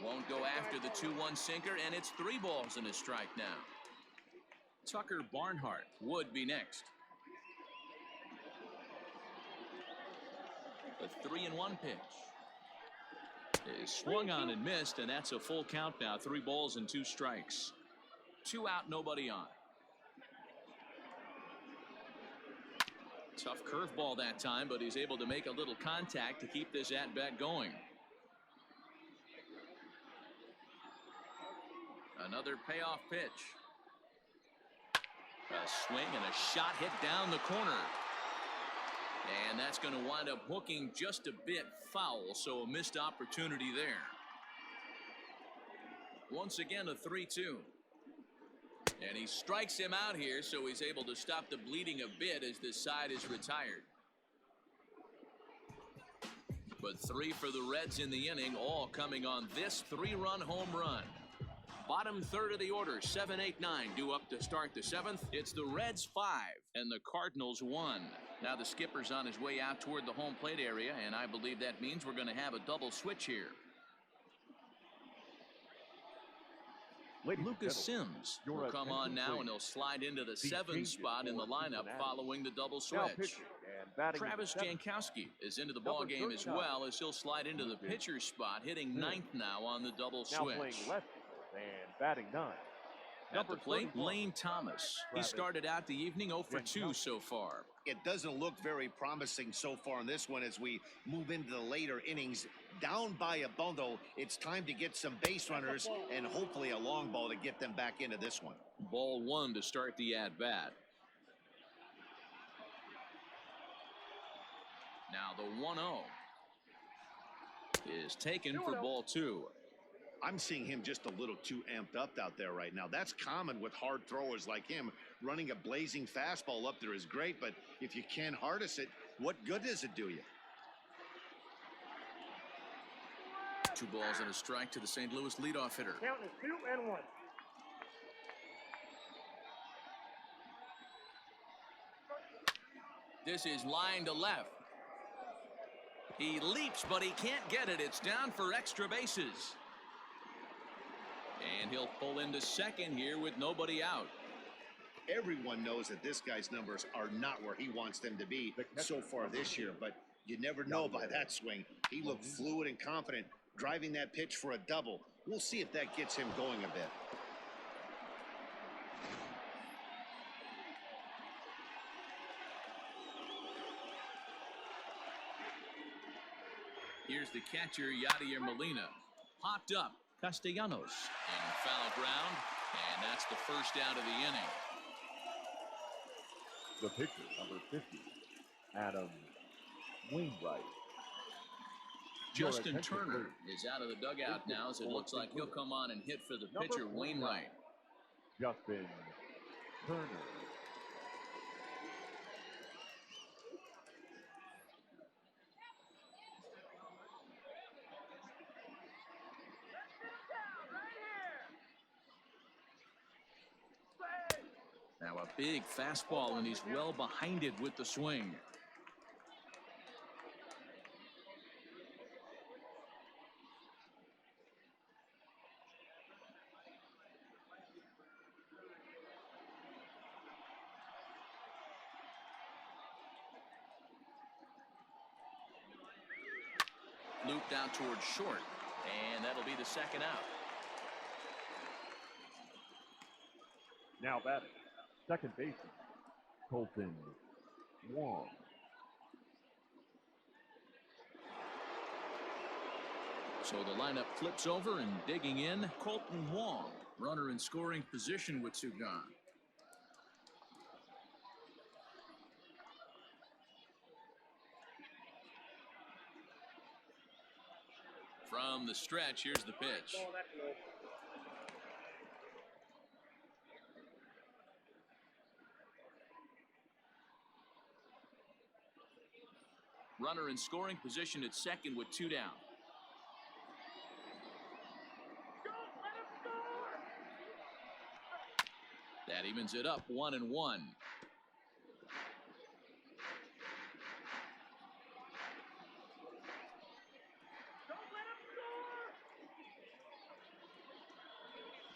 Won't go after the 2-1 sinker, and it's 3 balls and a strike now. Tucker Barnhart would be next. The 3-1 pitch is swung on and missed, and that's a full count now. 3 balls and 2 strikes. 2 out, nobody on. Tough curveball that time, but he's able to make a little contact to keep this at-bat going. Another payoff pitch. A swing and a shot hit down the corner. And that's going to wind up hooking just a bit foul, so a missed opportunity there. Once again, a 3-2. And he strikes him out here, so he's able to stop the bleeding a bit as this side is retired. But 3 for the Reds in the inning, all coming on this 3-run home run. Bottom third of the order, 7, 8, 9 due up to start the 7th. It's the Reds 5 and the Cardinals 1. Now the skipper's on his way out toward the home plate area, and I believe that means we're going to have a double switch here. Lucas Sims will come on now, and he'll slide into the 7 spot in the lineup following the double switch. Travis Jankowski is into the ball game as well, as he'll slide into the pitcher spot, hitting 9th now on the double switch. And batting 9. At the plate, Lane Thomas. He started out the evening 0 for 2 so far. It doesn't look very promising so far in this one as we move into the later innings. Down by a bundle, it's time to get some base runners and hopefully a long ball to get them back into this one. Ball 1 to start the at-bat. Now the 1-0 is taken for ball 2. I'm seeing him just a little too amped up out there right now. That's common with hard throwers like him. Running a blazing fastball up there is great, but if you can't harness it, what good does it do you? 2 balls and a strike to the St. Louis leadoff hitter. Count is 2-1. This is line to left. He leaps, but he can't get it. It's down for extra bases. And he'll pull into second here with nobody out. Everyone knows that this guy's numbers are not where he wants them to be so far this year, but you never know by that swing. He looked fluid and confident, driving that pitch for a double. We'll see if that gets him going a bit. Here's the catcher, Yadier Molina. Popped up, Castellanos. In foul ground, and that's the first out of the inning. The pitcher, number 50, Adam Wainwright. Justin Turner is out of the dugout now, as it looks like he'll come on and hit for the pitcher, Wainwright. Justin Turner. Now a big fastball, and he's well behind it with the swing. Looped out towards short, and that'll be the second out. Now batting, second baseman, Colton Wong. So the lineup flips over, and digging in, Colton Wong, runner in scoring position with 2 gone. From the stretch, here's the pitch. Oh, that's low. Runner in scoring position at second with 2 down. That evens it up, 1-1.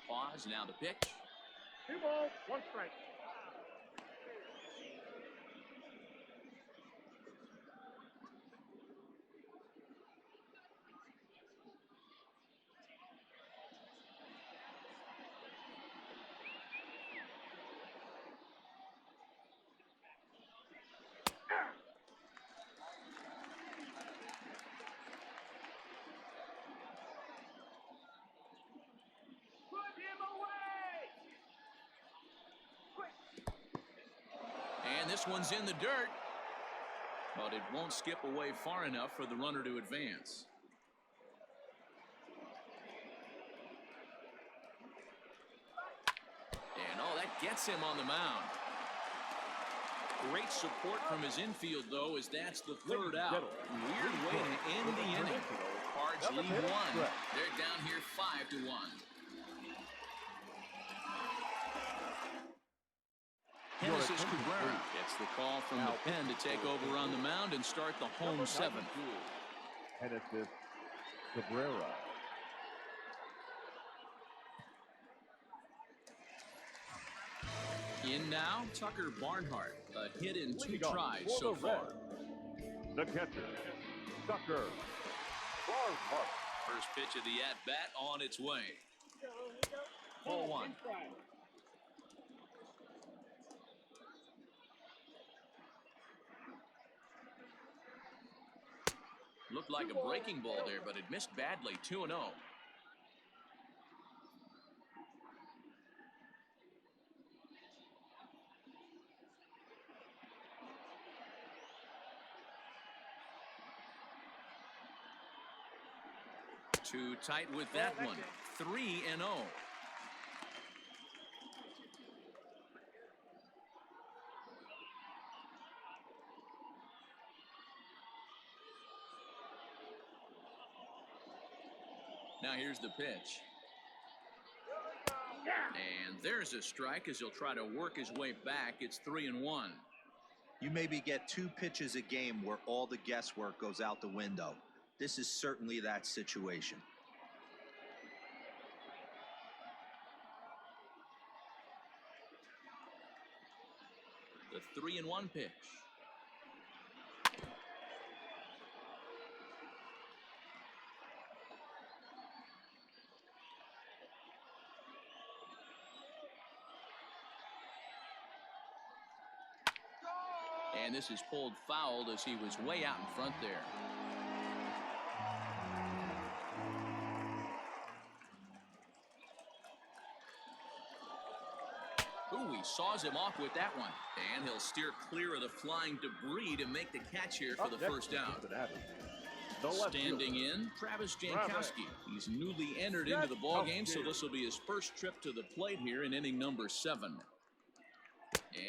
Pause, now the pitch. 2 balls, 1 strike. And this one's in the dirt, but it won't skip away far enough for the runner to advance. And oh, that gets him on the mound. Great support from his infield, though, as that's the 3rd out. Weird way to end the inning. Cards lead 1. They're down here 5-1. Genesis Cabrera gets the call from the pen to take over on the mound and start the home 7th. Genesis Cabrera. In now, Tucker Barnhart. A hit in 2 tries so far. The catcher, Tucker Barnhart. First pitch of the at-bat on its way. 0-1. Looked like a breaking ball there, but it missed badly. 2-0. Too tight with that one. 3-0. Now here's the pitch. And there's a strike as he'll try to work his way back. It's 3-1. You maybe get 2 pitches a game where all the guesswork goes out the window. This is certainly that situation. The 3-1 pitch. And this is pulled foul as he was way out in front there. Ooh, he saws him off with that one. And he'll steer clear of the flying debris to make the catch here for the first out. Standing in, Travis Jankowski. He's newly entered into the ballgame, so this will be his first trip to the plate here in inning number 7.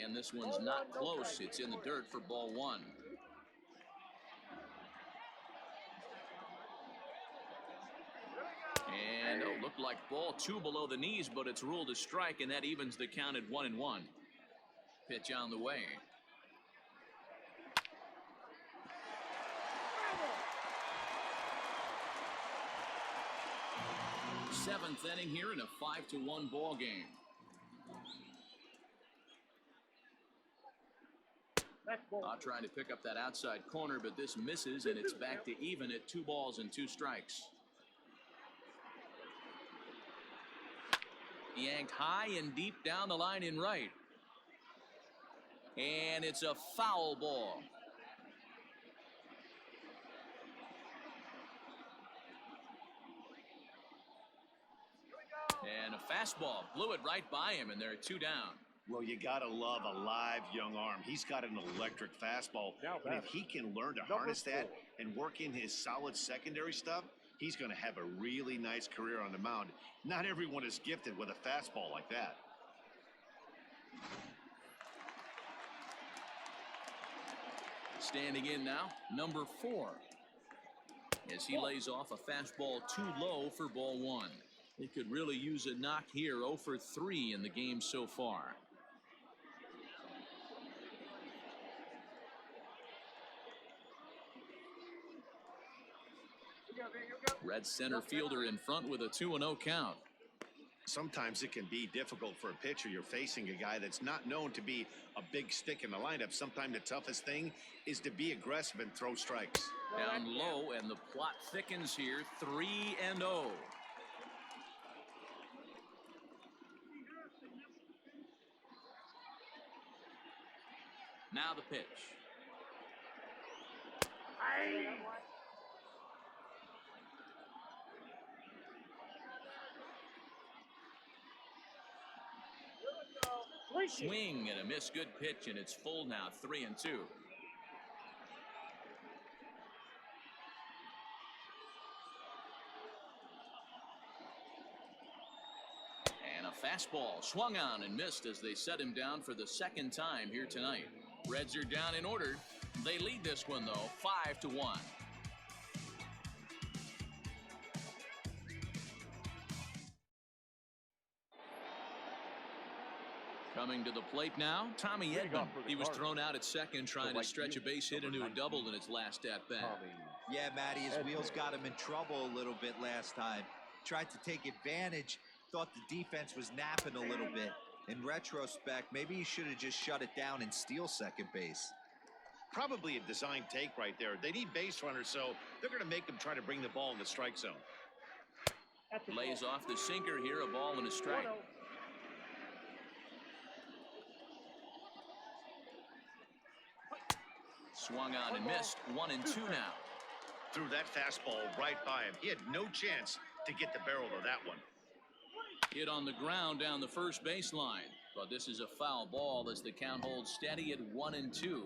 And this one's not close. It's in the dirt for ball 1. And it looked like ball 2 below the knees, but it's ruled a strike, and that evens the count at 1-1. Pitch on the way. Seventh inning here in a 5-1 ball game. Trying to pick up that outside corner, but this misses, and it's back to even at 2 balls and 2 strikes. Yanked high and deep down the line in right. And it's a foul ball. And a fastball blew it right by him, and there are 2 down. Well, you got to love a live young arm. He's got an electric fastball. And if he can learn to harness that and work in his solid secondary stuff, he's going to have a really nice career on the mound. Not everyone is gifted with a fastball like that. Standing in now, number 4. As he lays off a fastball too low for ball 1. He could really use a knock here. 0 for 3 in the game so far. Red center fielder in front with a 2-0 count. Sometimes it can be difficult for a pitcher. You're facing a guy that's not known to be a big stick in the lineup. Sometimes the toughest thing is to be aggressive and throw strikes. Down low, and the plot thickens here. 3-0. Now the pitch. Swing and a miss. Good pitch, and it's full now. 3-2. And a fastball swung on and missed as they set him down for the 2nd time here tonight. Reds are down in order. They lead this one, though, 5-1. Coming to the plate now, Tommy Edman. He was thrown out at second trying to stretch a base hit into a double in his last at-bat. Yeah, Matty, his wheels got him in trouble a little bit last time. Tried to take advantage, thought the defense was napping a little bit. In retrospect, maybe he should have just shut it down and steal second base. Probably a design take right there. They need base runners, so they're going to make them try to bring the ball in the strike zone. Lays off the sinker here, a ball and a strike. Swung on and missed. 1-2 now. Threw that fastball right by him. He had no chance to get the barrel of that one. Hit on the ground down the first baseline, but this is a foul ball as the count holds steady at 1-2.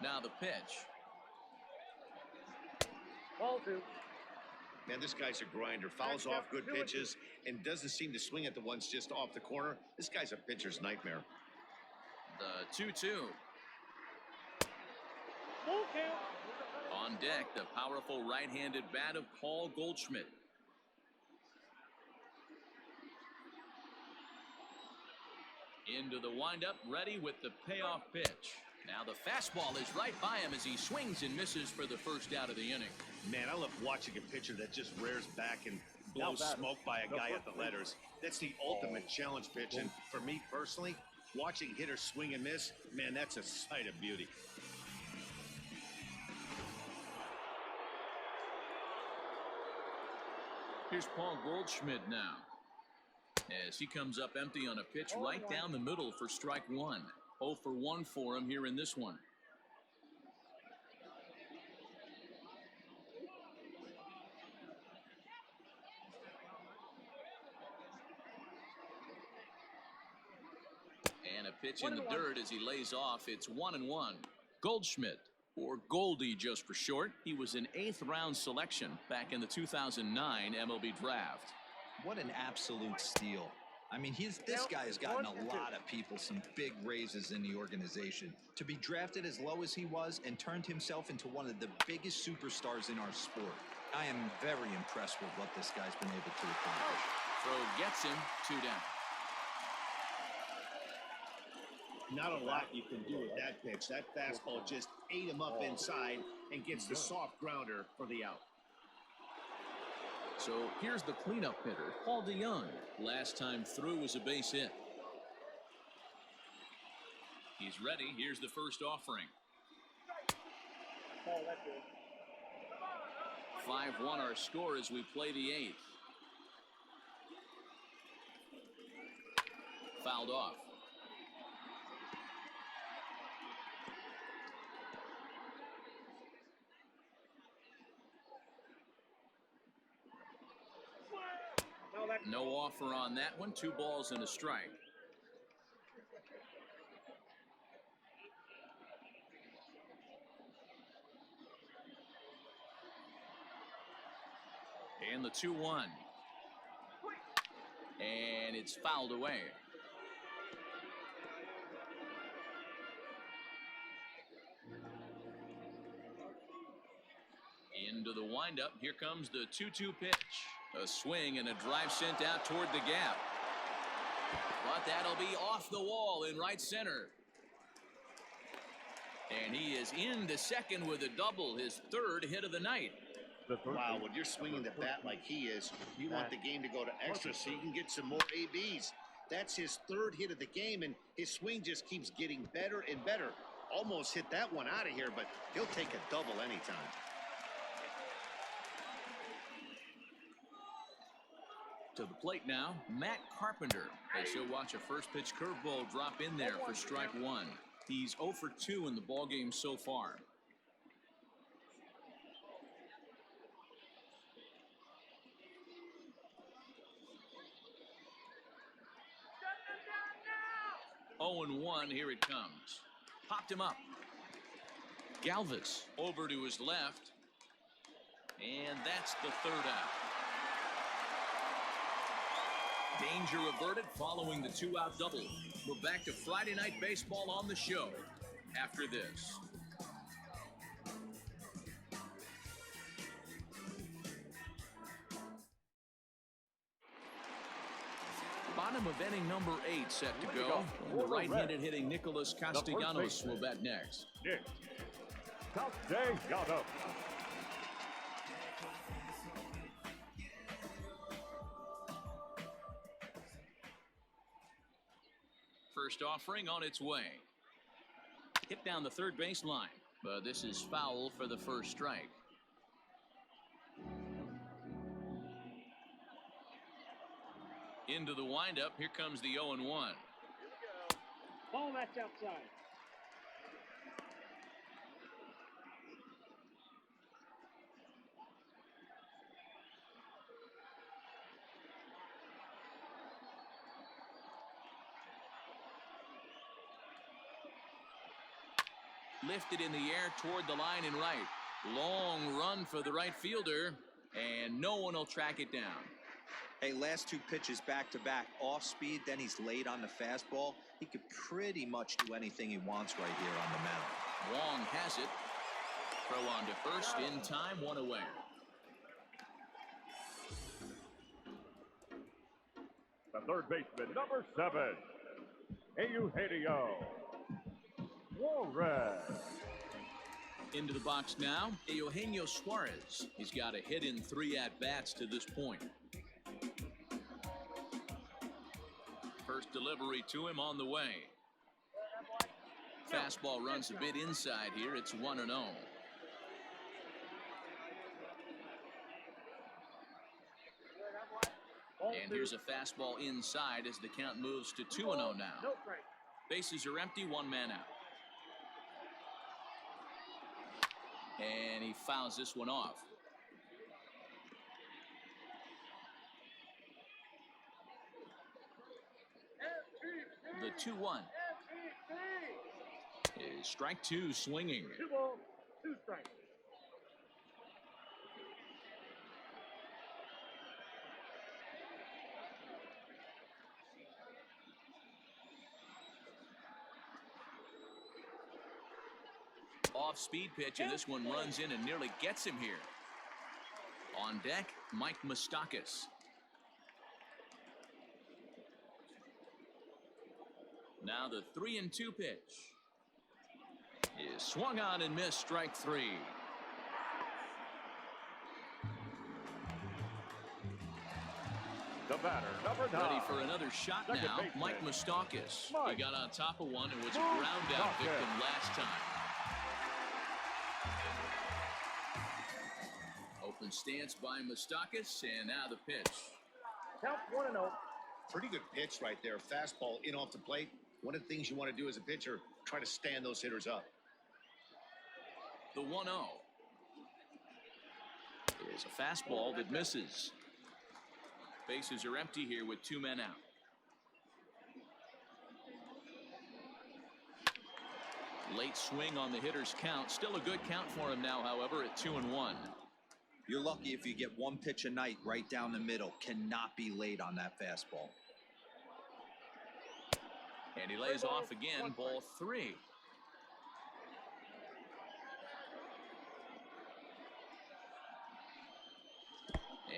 Now the pitch. Ball 2. Man, this guy's a grinder. Fouls off good pitches and doesn't seem to swing at the ones just off the corner. This guy's a pitcher's nightmare. The 2-2. Full count. On deck, the powerful right-handed bat of Paul Goldschmidt. Into the windup, ready with the payoff pitch. Now the fastball is right by him as he swings and misses for the first out of the inning. Man, I love watching a pitcher that just rears back and blows smoke by a guy at the letters. That's the ultimate challenge pitch. And for me personally, watching hitters swing and miss, man, that's a sight of beauty. Here's Paul Goldschmidt now, as he comes up empty on a pitch right down the middle for strike one. 0 for 1 for him here in this one. And a pitch in the dirt as he lays off. It's 1-1. Goldschmidt, or Goldie just for short. He was an 8th round selection back in the 2009 MLB draft. What an absolute steal. I mean, this guy has gotten a lot of people some big raises in the organization. To be drafted as low as he was and turned himself into one of the biggest superstars in our sport. I am very impressed with what this guy's been able to accomplish. Throw gets him, 2 down. Not a lot you can do with that pitch. That fastball just ate him up inside and gets the soft grounder for the out. So here's the cleanup hitter, Paul DeYoung. Last time through was a base hit. He's ready. Here's the first offering. 5-1 our score as we play the 8th. Fouled off. No offer on that one. 2 balls and a strike. And the 2-1. And it's fouled away. Into the windup. Here comes the 2-2 pitch. A swing and a drive sent out toward the gap. But that'll be off the wall in right center. And he is into second with a double, his 3rd hit of the night. Wow, when you're swinging the bat like he is, you want the game to go to extra so you can get some more ABs. That's his 3rd hit of the game, and his swing just keeps getting better and better. Almost hit that one out of here, but he'll take a double anytime. To the plate now, Matt Carpenter, as he'll watch a first pitch curveball drop in there for strike 1. He's 0 for 2 in the ballgame so far. Oh and 1, here it comes. Popped him up. Galvis over to his left. And that's the 3rd out. Danger averted following the 2-out double. We're back to Friday Night Baseball on the show after this. Bottom of inning number 8 set to go. And the right-handed hitting Nicholas Castellanos will bat next. Nick Castellanos. First offering on its way. Hit down the third baseline, but this is foul for the first strike. Into the windup. Here comes the 0-1. Ball, that's outside. Lifted in the air toward the line and right. Long run for the right fielder, and no one will track it down. Hey, last two pitches back-to-back, off speed, then he's late on the fastball. He could pretty much do anything he wants right here on the mound. Wong has it. Throw on to first in time, one away. The third baseman, number 7, Eugenio Suarez. Into the box now, Eugenio Suarez. He's got a hit in 3 at-bats to this point. First delivery to him on the way. Fastball runs a bit inside here. It's 1-0. And here's a fastball inside as the count moves to 2-0 now. Bases are empty, 1 man out. And he fouls this one off. The 2-1 is strike 2 swinging. 2 balls, 2 strikes. Off-speed pitch, and this one runs in and nearly gets him here. On deck, Mike Moustakas. Now the 3-2 pitch is swung on and missed, strike 3. The batter, number 9. Ready for another shot Second now, baseman, Mike Moustakas. Mike He got on top of one and was a ground out Moustakas. victim last time. Open stance by Moustakas, and now the pitch. Count 1-0. Pretty good pitch right there. Fastball in off the plate. One of the things you want to do as a pitcher, try to stand those hitters up. The 1-0 is a fastball that misses. Bases are empty here with 2 men out. Late swing on the hitter's count. Still a good count for him now, however, at 2-1. You're lucky if you get 1 pitch a night right down the middle. Cannot be late on that fastball. And he lays off again, ball 3.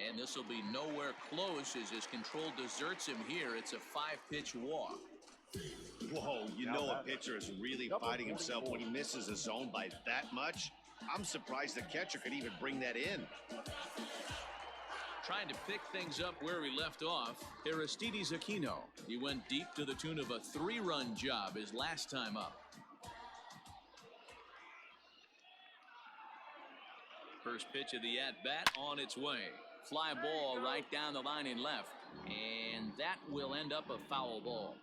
And this will be nowhere close as his control deserts him here. It's a 5-pitch walk. Whoa, you know a pitcher is really fighting himself when he misses a zone by that much. I'm surprised the catcher could even bring that in. Trying to pick things up where he left off, Aristides Aquino. He went deep to the tune of a 3-run job his last time up. First pitch of the at-bat on its way. Fly ball right down the line in left. And that will end up a foul ball.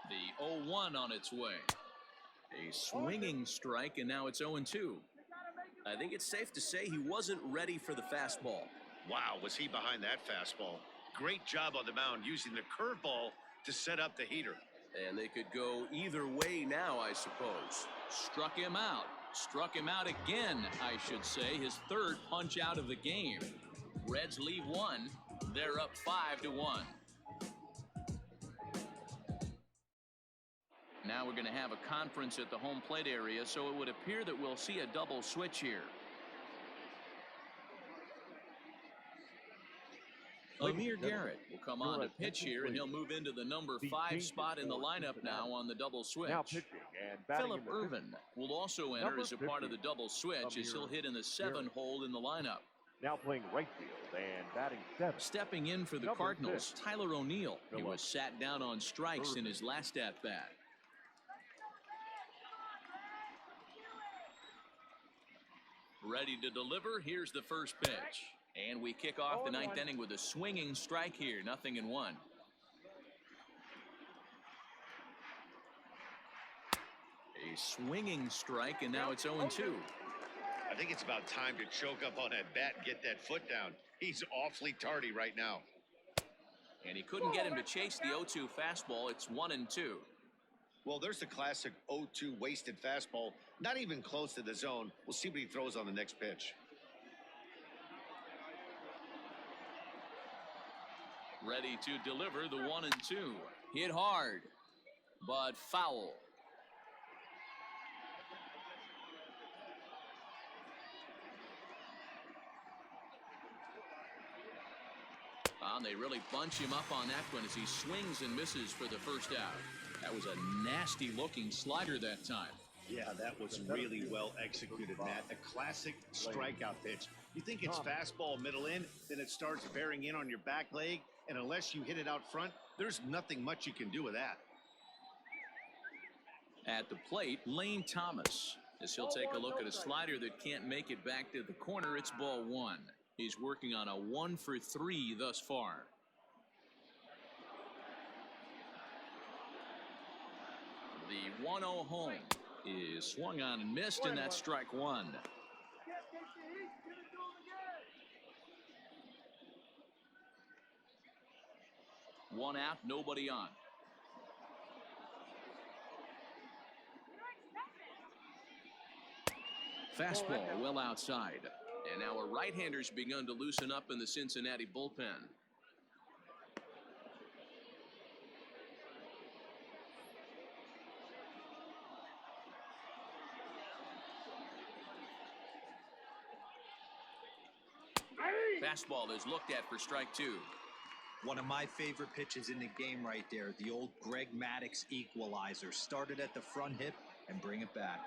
The 0-1 on its way. A swinging strike, and now it's 0-2. I think it's safe to say he wasn't ready for the fastball. Wow, was he behind that fastball? Great job on the mound using the curveball to set up the heater. And they could go either way now, I suppose. Struck him out. Struck him out again, I should say. His 3rd punch out of the game. Reds leave 1. They're up 5-1. Now we're going to have a conference at the home plate area, so it would appear that we'll see a double switch here. Amir Garrett will come on to pitch here, and he'll move into the number 5 spot in the lineup now on the double switch. Now pitching and batting Phillip in the Irvin will also enter Number as a part of the 50, double switch as he'll hit in the 7 hole in the lineup. Now playing right field and batting 7. Stepping in for the Number Cardinals, 6, Tyler O'Neill. He Phillip was sat down on strikes in Irvin. his last at-bat. Ready to deliver. Here's the first pitch. And we kick off the 9th inning with a swinging strike here. 0-1. A swinging strike, and now it's 0-2. I think it's about time to choke up on that bat and get that foot down. He's awfully tardy right now. And he couldn't get him to chase the 0-2 fastball. It's 1-2. Well, there's the classic 0-2 wasted fastball. Not even close to the zone. We'll see what he throws on the next pitch. Ready to deliver the 1-2. Hit hard, but foul. And they really bunch him up on that one as he swings and misses for the first out. That was a nasty looking slider that time. Yeah, that was really well executed, Matt. A classic strikeout pitch. You think it's fastball middle in, then it starts bearing in on your back leg, and unless you hit it out front, there's nothing much you can do with that. At the plate, Lane Thomas, as he'll take a look at a slider that can't make it back to the corner. It's ball one. He's working on a 1-for-3 thus far. The 1-0 home is swung on and missed, and that's strike one. One out, nobody on. Fastball well outside. And now a right-hander's begun to loosen up in the Cincinnati bullpen. Fastball is looked at for strike two. One of my favorite pitches in the game right there, the old Greg Maddux equalizer. Started at the front hip and bring it back.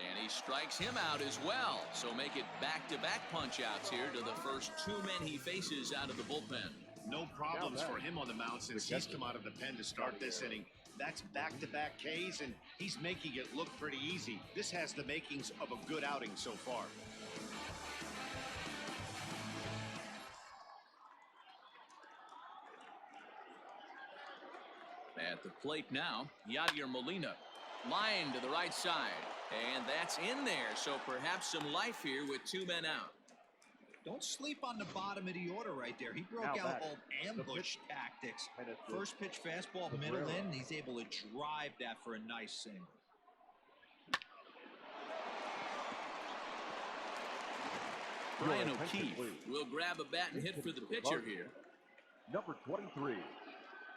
And he strikes him out as well. So make it back-to-back punch-outs here to the first two men he faces out of the bullpen. No problems for him on the mound since he's come out of the pen to start this inning. That's back-to-back Ks, and he's making it look pretty easy. This has the makings of a good outing so far. At the plate now, Yadier Molina. Line to the right side. And that's in there, so perhaps some life here with two men out. Don't sleep on the bottom of the order right there. He broke out old ambush tactics. First pitch fastball, middle in. He's able to drive that for a nice single. Brian O'Keefe will grab a bat and hit for the pitcher here. Number 23,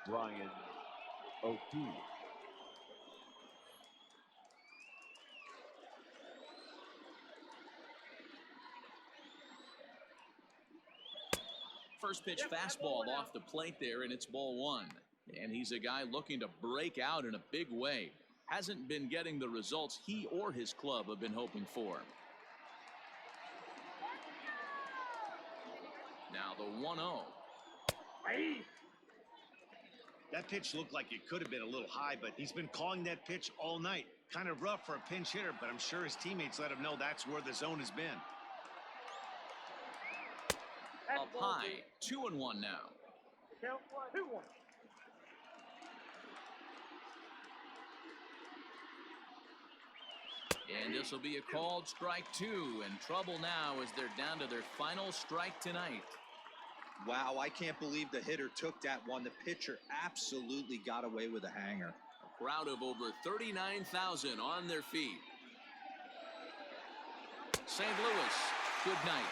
Brian O'Keefe. First pitch fastball off the plate there, and it's ball one. And he's a guy looking to break out in a big way. Hasn't been getting the results he or his club have been hoping for. Now the 1-0. That pitch looked like it could have been a little high, but he's been calling that pitch all night. Kind of rough for a pinch hitter, but I'm sure his teammates let him know that's where the zone has been. Up high, 2-1 now. Count 2-1. And this will be a called strike two, and trouble now as they're down to their final strike tonight. Wow, I can't believe the hitter took that one. The pitcher absolutely got away with a hanger. A crowd of over 39,000 on their feet. St. Louis, good night.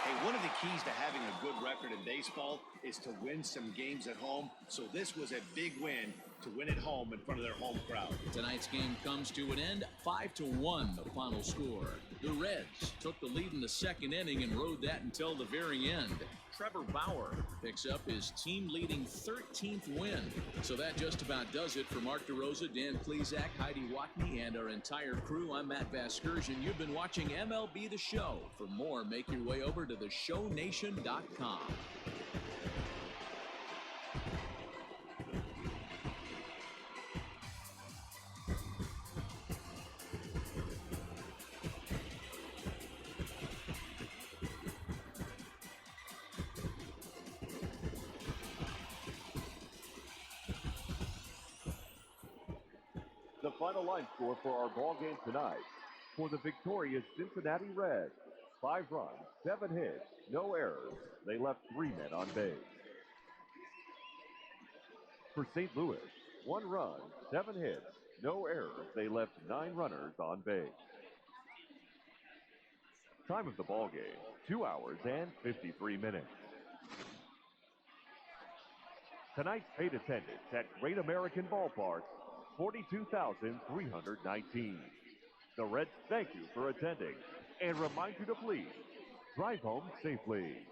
Hey, one of the keys to having a good record in baseball is to win some games at home. So this was a big win to win at home in front of their home crowd. Tonight's game comes to an end, 5-1 the final score. The Reds took the lead in the second inning and rode that until the very end. Trevor Bauer picks up his team-leading 13th win. So that just about does it for Mark DeRosa, Dan Plesac, Heidi Watney, and our entire crew. I'm Matt Vasgersian. You've been watching MLB The Show. For more, make your way over to theshownation.com. The final line score for our ball game tonight. For the victorious Cincinnati Reds, 5 runs, 7 hits, no errors. They left 3 men on base. For St. Louis, 1 run, 7 hits, no errors. They left 9 runners on base. Time of the ball game, 2 hours and 53 minutes. Tonight's paid attendance at Great American Ballpark, 42,319. The Reds thank you for attending and remind you to please drive home safely.